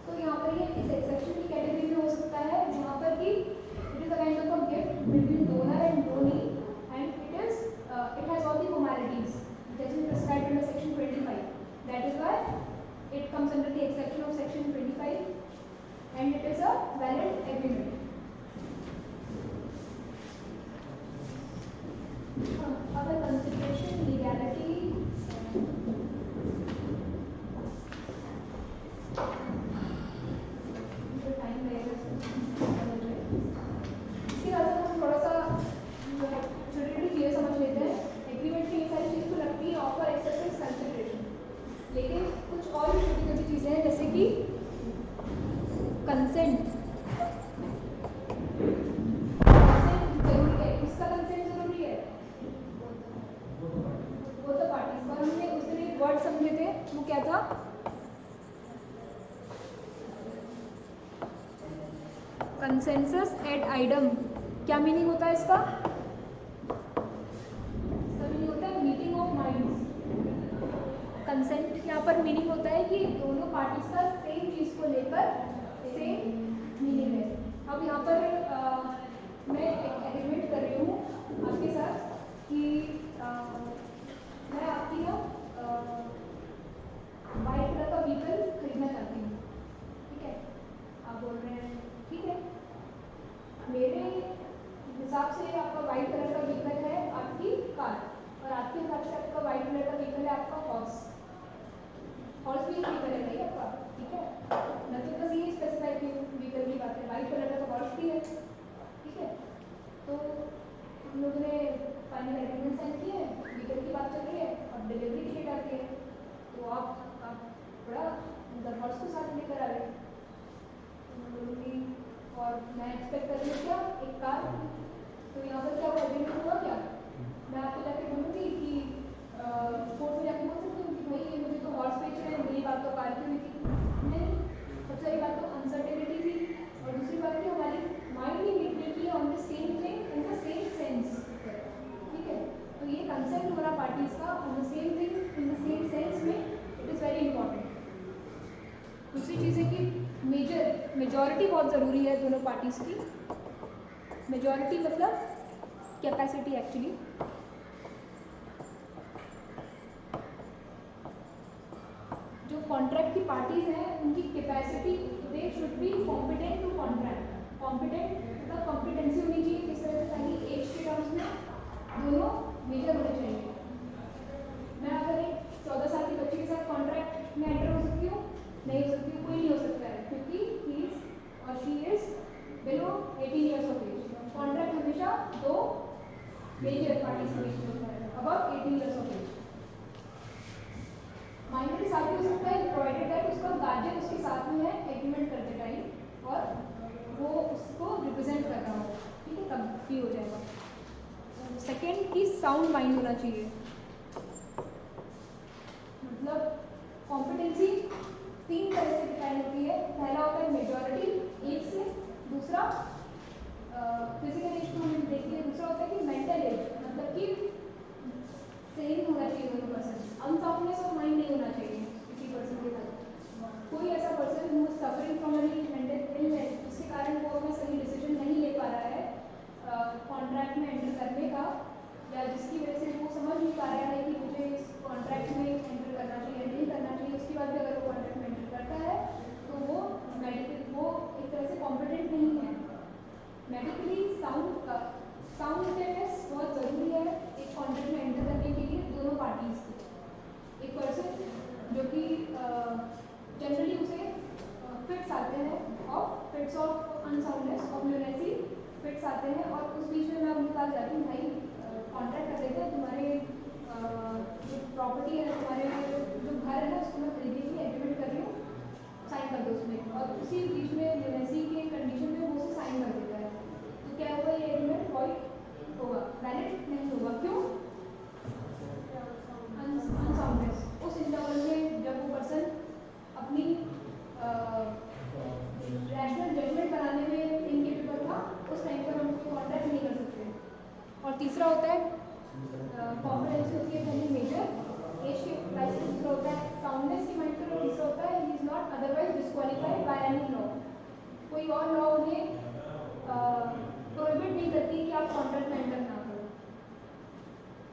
तो यहाँ पर ये इस एक्सेप्शन की कैटेगरी में हो सकता है, जहाँ पर कि it is a kind of a gift between donor and donee, and it has all the formalities which has been prescribed under section 25. That is why it comes under the exception of section 25 and it is a valid agreement. अगर consideration, legality, जो time लगेगा इसके बाद हम थोड़ा सा छोटी छोटी चीज़ें समझ लेते हैं। एग्रीमेंट की ये सारी चीज़ें तो लगती है, ऑफर, एक्सेप्टेंस, कंसिडरेशन, लेकिन कुछ और भी छोटी छोटी चीज़ें हैं, जैसे कि कंसेंट। कंसेंट जरूरी है, किसका कंसेंट जरूरी है? Both the parties. और हमने उस दिन एक वर्ड समझे थे, वो क्या था? Consensus ad idem. क्या मीनिंग होता है इसका? इसका मीनिंग होता है मीटिंग ऑफ माइंड्स। कंसेंट यहाँ पर मीनिंग होता है कि दोनों पार्टीज का सेम चीज़ को लेकर सेम मीनिंग है। अब यहाँ पर मैं एक एग्रीमेंट कर रही हूँ आपके साथ कि मैं आपकी ना वाइट कलर का व्हीकल खरीदना चाहती हूँ, ठीक है। आप बोल रहे हैं ठीक है, मेरे हिसाब से आपका वाइट कलर का व्हीकल है आपकी कार, और आपके हिसाब से आपका वाइट कलर का व्हीकल है आपका हॉर्स भी व्हीकल है नहीं आपका, ठीक है। मैं तो बस ये स्पेसिफाई की व्हीकल की बात है, वाइट कलर का तो हॉर्स भी है, ठीक है। तो हम लोगों ने फाइनल एग्रीमेंट साइन किए हैं, व्हीकल की बात चल रही है, अब डिलीवरी की डेट आती है, तो आप बड़ा मतलब हॉर्स को साथ लेकर आ रहे बोलूँगी, और मैं एक्सपेक्ट कर रही हूँ क्या एक कार। तो यहाँ पर क्या एग्रीमेंट हुआ क्या, मैं आपको जाके बोलूँगी कि कोर्ट में जाके बोल सकती हूँ कि भाई ये मुझे तो हॉर्स बेच रहे हैं, मेरी बात तो कार की हुई थी नहीं। सबसे बड़ी बात तो अनसर्टेनिटी थी, और दूसरी बात कि हमारी माइंड ही मीट की on the same thing in the same sense, ठीक है। तो ये कंसेप्ट हो रहा पार्टीज का on the same thing in the same sense में, इट इज़ वेरी इंपॉर्टेंट। दूसरी चीज़ है कि मेजॉरिटी बहुत ज़रूरी है दोनों पार्टीज़ की। मेजॉरिटी मतलब कैपेसिटी एक्चुअली, जो कॉन्ट्रैक्ट की पार्टीज हैं उनकी capacity, they should be competent to contract. Competent मतलब कॉम्पिटेंसी होनी चाहिए, किस तरह से, ताकि एज के टर्म्स में दोनों मेजर होने चाहिए। मैं अगर एक 14 साल के बच्चे के साथ कॉन्ट्रैक्ट में एंटर हो सकती हूँ? नहीं हो सकती हूँ, कोई नहीं हो सकता है, क्योंकि ही इज और she is below 18 years of age. Contract हमेशा दो मेजर पार्टीज के बीच में होता है, above 18 years of age. Minor के साथ भी हो सकता है, प्रोवाइडेड दैट उसका गार्जियन उसके साथ में है एग्रीमेंट करते टाइम, और वो उसको रिप्रेजेंट कर रहा हो, ठीक है, तब भी हो जाएगा। सेकेंड की साउंड माइंड होना चाहिए, मतलब कॉम्पिटेंसी 3 तरह से डिफाइन होती है। पहला होता है मेजॉरिटी एज से, दूसरा फिजिकल एज को हम देखिए, दूसरा होता है कि मेंटल एज, मतलब कि सेम होना चाहिए दोनों पर्सन। अनसाउंडनेस ऑफ माइंड नहीं होना चाहिए किसी पर्सन के साथ। कोई ऐसा person who is suffering from any mental illness जिसके कारण वो अपना सही डिसीजन नहीं ले पा रहा है कॉन्ट्रैक्ट में एंटर करने का, या जिसकी वजह से वो समझ नहीं पा रहा है कि मुझे इस कॉन्ट्रैक्ट में एंटर करना चाहिए नहीं करना चाहिए, उसके बाद भी अगर वो कॉन्ट्रैक्ट में एंटर करता है तो वो एक तरह से कॉम्पिटेंट नहीं है। मेडिकली साउंड अवेयरनेस बहुत ज़रूरी है एक कॉन्ट्रैक्ट में एंटर करने के लिए दोनों पार्टीज की। एक पर्सन जो कि जनरली उसे फिट्स आते हैं, और fits of unsoundness of lunacy fits आते हैं, और उस बीच में मैं उनके पास जाती हूँ, भाई कॉन्ट्रैक्ट कर देते हैं, तुम्हारे जो प्रॉपर्टी है, तुम्हारे जो घर है ना, उसको मैं खरीदने के लिए एग्रीमेंट कर रही हूँ, साइन कर दो उसमें। और उसी बीच में ल्यूनेसी के कंडीशन में वो उसे साइन कर देता है, तो क्या होगा, ये एग्रीमेंट वॉइड होगा, वैलिड नहीं होगा। क्यों? अनसाउंडनेस। उस इंटरवल में जब वो पर्सन अपनी रैशनल जजमेंट बनाने में इनकेपेबल था, उस टाइम पर हम कोई कॉन्ट्रैक्ट नहीं कर सकते। और तीसरा होता है कॉम्पिटेंसी होती है पहले मेजर एज के प्राइस में, दूसरा होता है साउंडनेस के माइंड पर, और तीसरा होता है he is not otherwise disqualified by any law. कोई और लॉ उन्हें प्रोहिबिट नहीं करती कि आप कॉन्ट्रैक्ट में एंटर ना करो।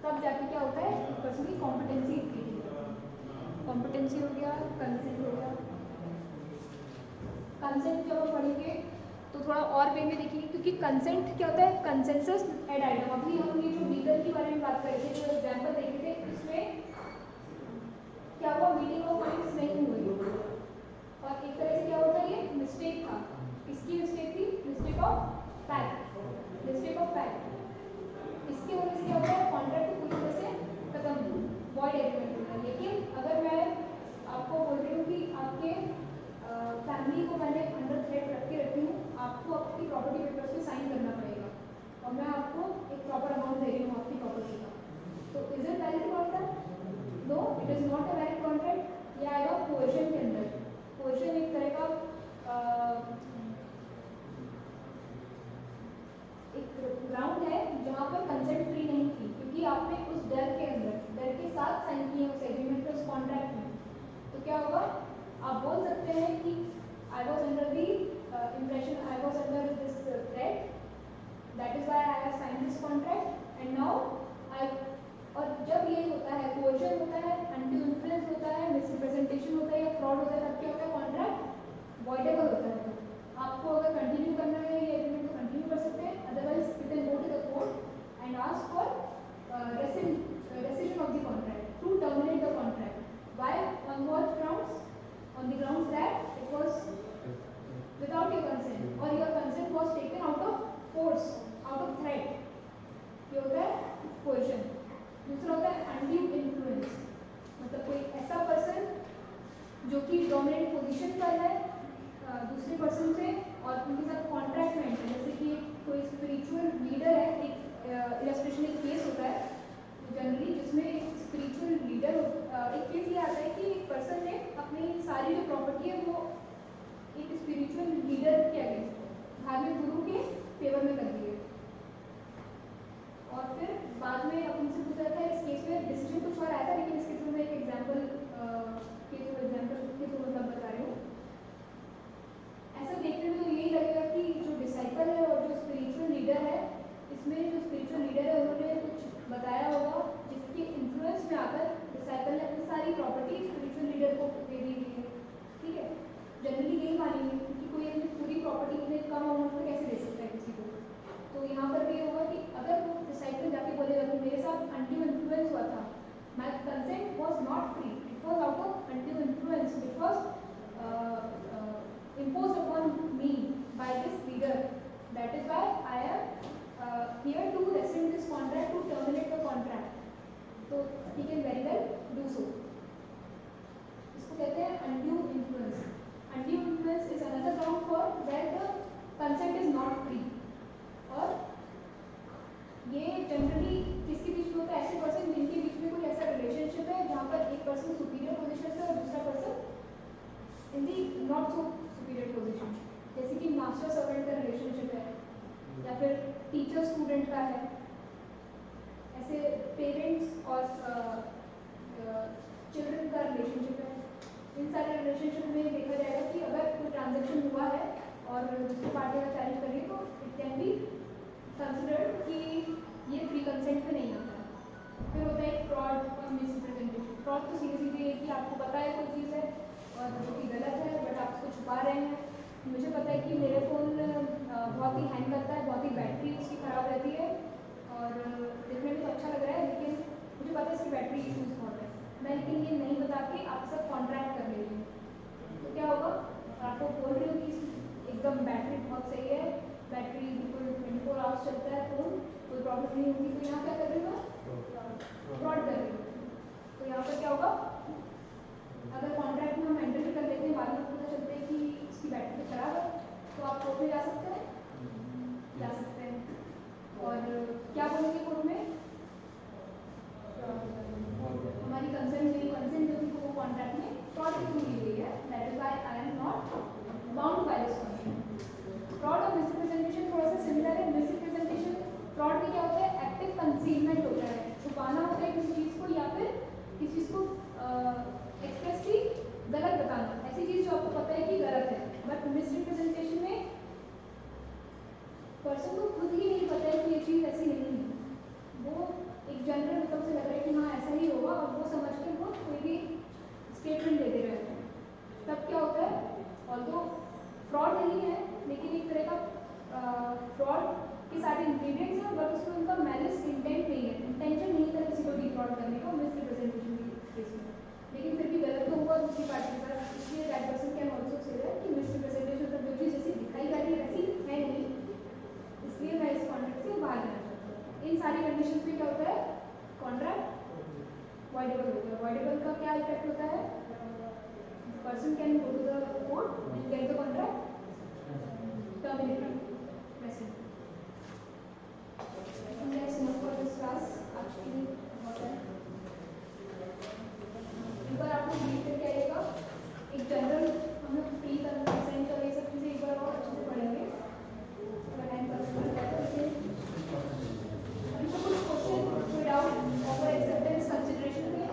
तब जाके क्या होता है, पर्सन की कॉम्पिटेंसी हो गया, कंसेंट हो गया। कंसेंट जब हम पढ़ेंगे तो थोड़ा और वे में देखेंगे, क्योंकि कंसेंट क्या होता है, कंसेंसस एड आइटम। अभी हम ये जो लीगल के बारे में बात कर रहे थे, जो एग्जाम्पल देखे थे, इसमें क्या हुआ, मीटिंग ऑफ माइंड्स नहीं हुई, और एक तरह से क्या होता है, ये मिस्टेक था। किसकी मिस्टेक थी? Mistake of fact. इसके होने से क्या होता है, कॉन्ट्रैक्ट पूरी तरह से खत्म, वॉइड एग्रीमेंट होता है। लेकिन अगर मैं आपको बोल रही हूँ कि आपके फैमिली को मैंने अंडर थ्रेट रख के रखी हूँ, आपको आपकी प्रॉपर्टी पेपर्स पे साइन करना पड़ेगा, और मैं आपको एक प्रॉपर अमाउंट दे रही हूँ आपकी प्रॉपर्टी का, तो is it valid contract? No, it is not a valid contract. ये आएगा कोएशन के अंदर। कोएशन एक तरह का एक ग्राउंड है जहाँ पर कंसेंट फ्री नहीं थी, क्योंकि आपने उस डर के अंदर, डर के साथ साइन किए उस एग्रीमेंट में, उस कॉन्ट्रैक्ट में। I was under the impression, I was under this threat. That is why I have signed this contract, and now I, और जब ये होता है, कोर्शन होता है, अनड्यू इन्फ्लुएंस होता है, मिसरिप्रेजेंटेशन होता है या फ्रॉड होता है, तब क्या होता है, कॉन्ट्रैक्ट वॉइडेबल होता है। आपको अगर कंटिन्यू करना है ये एग्रीमेंट को कंटिन्यू कर सकते हैं, otherwise you can go to the court and ask for rescission of the contract to terminate the contract. Why? On what grounds? On the grounds that it was without your consent or your consent was taken out of force, out of threat. ये होता है coercion. दूसरा होता है undue influence. मतलब कोई ऐसा person जो कि डोमिनेंट पोजीशन पर है दूसरे पर्सन से और उनके साथ कॉन्ट्रैक्ट में है, जैसे कि कोई स्पिरिचुअल लीडर है, एक इलस्ट्रेशन एक केस होता है जनरली जिसमें स्पिरिचुअल लीडर एक केस ये आता है कि एक पर्सन ने अपनी सारी जो प्रॉपर्टी है वो एक स्पिरिचुअल लीडर के अगेंस्ट धार्मिक गुरु के फेवर में कर दी है, और फिर बाद में अपन से पूछा था इस केस में डिसीजन कुछ और आया था, लेकिन इस केस में मैं एक एग्जाम्पल के थ्रू मतलब बता रही हूँ। ऐसा देखने में तो यही लगेगा कि जो डिसाइपल है और जो स्पिरिचुअल लीडर है, इसमें जो स्पिरिचुअल लीडर है उन्होंने कुछ बताया होगा जिसके इन्फ्लुएंस में आकर डिसाइपल ने अपनी सारी प्रॉपर्टी स्पिरिचुअल लीडर को दे दी है। ठीक है, जनरली यही मानेंगे कि कोई अपनी पूरी प्रॉपर्टी इतने कम अमाउंट में कैसे दे सकता है किसी को। तो यहाँ पर भी ये होगा कि अगर वो डिसाइपल जाके बोलेगा कि मेरे साथ अनड्यू इन्फ्लुएंस हुआ था, my consent was not free, it was out of undue influence which was imposed upon me by this leader, that is why I am here to rescind this contract, to terminate the contract. So he can very well do so. इसको कहते हैं undue influence. Undue influence is another ground for where the consent is not free. और ये generally किसके बीच में होता है, ऐसे पर्सन जिनके बीच में कोई ऐसा रिलेशनशिप है जहाँ पर एक पर्सन सुपीरियर पोजीशन पे और दूसरा person in the not so superior position, जैसे कि मास्टर सर्वेंट का रिलेशनशिप है या फिर टीचर स्टूडेंट का है, ऐसे पेरेंट्स और चिल्ड्रन का रिलेशनशिप है। इन सारे रिलेशनशिप में देखा जाएगा कि अगर कोई ट्रांजेक्शन हुआ है और दूसरी पार्टी का चैलेंज करिए तो इट कैन बी कंसिडर्ड कि ये फ्री कंसेंट में नहीं आता है। फिर होता है फ्रॉड और मिसरिप्रेजेंटेशन। फ्रॉड तो सीधे सीधे कि आपको पता है कोई चीज़ है और जो कि गलत है बट आप उसको छुपा रहे हैं। मुझे पता है कि मेरे फ़ोन बहुत ही हैंग करता है, बहुत ही बैटरी इसकी ख़राब रहती है और देखने में तो अच्छा लग रहा है, लेकिन मुझे पता है इसकी बैटरी इशूज़ बहुत है। मैं लेकिन ये नहीं बता के आपसे कॉन्ट्रैक्ट कर ले रही हूँ, तो क्या होगा, आपको बोल रही हूँ कि एकदम बैटरी बहुत सही है, बैटरी बिल्कुल 24 आवर्स चलता है फ़ोन, कोई प्रॉब्लम नहीं होगी, तो यहाँ क्या कर रही हूँ, फ्रॉड कर रही हूँ। तो यहाँ पर क्या होगा, अगर कॉन्ट्रैक्ट में हम एंटर भी कर लेते हैं, बाद में पता चलता है कि इसकी बैटरी खराब है, तो आप कोर्ट में जा सकते हैं और क्या बोलेंगे कोर्ट में, हमारी कंसेंट जो थी वो कॉन्ट्रैक्ट में फ्रॉड के थ्रू की गई है, that is why I am not bound by this contract. Fraud और मिसरिप्रेजेंटेशन थोड़ा सा सिमिलर है। मिसरिप्रेजेंटेशन फ्रॉड में क्या होता है, एक्टिव कंसीलमेंट होता है, छुपाना होता है किसी चीज़ को या फिर किसी चीज़ को एक्सप्रेसली गलत बताना, ऐसी चीज़ जो आपको पता है कि गलत है। बट मिसरिप्रेजेंटेशन में पर्सन को खुद ही नहीं पता है कि ये चीज़ ऐसी नहीं है, वो एक जनरल मतलब से लग रहा है कि हाँ ऐसा ही होगा और वो समझ के वो कोई भी स्टेटमेंट देते रहते हैं। तब क्या होता है, ऑल्दो फ्रॉड नहीं है लेकिन एक तरह का फ्रॉड के सारे इंग्रेडिएंट्स हैं, बट उसमें उनका मैलिस इंटेंट नहीं है, इंटेंशन नहीं था किसी को डिफ्रॉड करने का मिसरिप्रेजेंटेशन के केस में, लेकिन फिर भी गलत तो हुआ दूसरी पार्टी के साथ, इसलिए that person can also say that कि मिसरिप्रेजेंटेशन मतलब जो चीज़ जैसी दिखाई जा रही है वैसी है नहीं, इसलिए मैं इस कॉन्ट्रैक्ट से बाहर जाना चाहता हूँ। इन सारी कंडीशन में क्या होता है, कॉन्ट्रैक्ट वॉइडेबल होता है। वॉइडेबल का क्या इफेक्ट होता है, person can go to the court and get the contract terminated. That's enough for this class. Actually, बहुत है। एक बार आपको रीड करके आइएगा, एक जनरल हम लोग फ्री कंसेंट और ये सब चीज़ें एक बार और अच्छे से पढ़ेंगे। अगर टाइम पास करता है तो इनसे कुछ क्वेश्चन, कोई डाउट, ऑफर एक्सेप्टेंस कंसिडरेशन में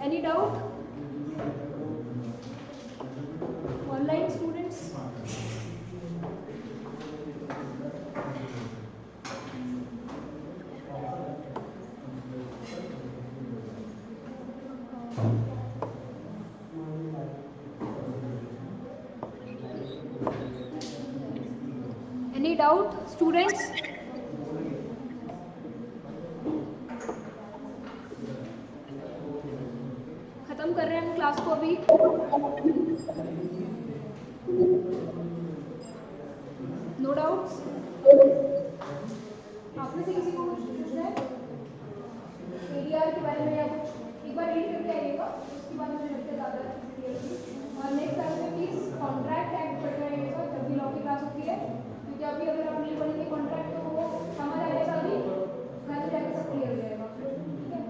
एनी डाउट? Doubt students? खत्म कर रहे हैं हम क्लास को अभी। No doubts? आप में से किसी को कुछ पूछना है एडीआर के बारे में या कुछ? एक बार रीड करके आइएगा, उसके बाद मुझे लगता है ज़्यादा क्लियर होगी। और नेक्स्ट क्लास में प्लीज़ कॉन्ट्रैक्ट एक्ट पढ़ रहिएगा जब भी लॉ की क्लास होती है, क्योंकि अभी अगर आप नहीं पढ़ेंगे कॉन्ट्रैक्ट तो वो समझ आ जाएगा, अभी घर में जाकर सब क्लियर हो जाएगा, ठीक है?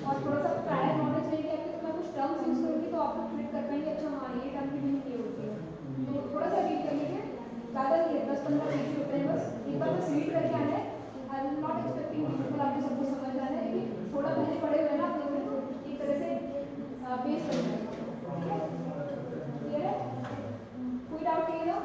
और थोड़ा सा प्रायर नॉलेज रहेगी आपके, तो मैं कुछ टर्म्स यूज़ करूँगी तो आप लोग क्लिक कर पाएंगे, अच्छा हाँ ये टर्म की मीनिंग ये होती है। तो थोड़ा सा रीड कर लीजिए, ज़्यादा नहीं है, 10-15 पेज ही होते हैं बस। एक बार बस रीड करके आना है। आई एम नॉट एक्सपेक्टिंग कि बिल्कुल आपको सब कुछ समझ आना है, लेकिन थोड़ा पहले पढ़े हुए हैं ना आप लोगों ने, तो एक तरह से बेस कर जाएगा, ठीक है? क्लियर है? कोई डाउट नहीं है ना?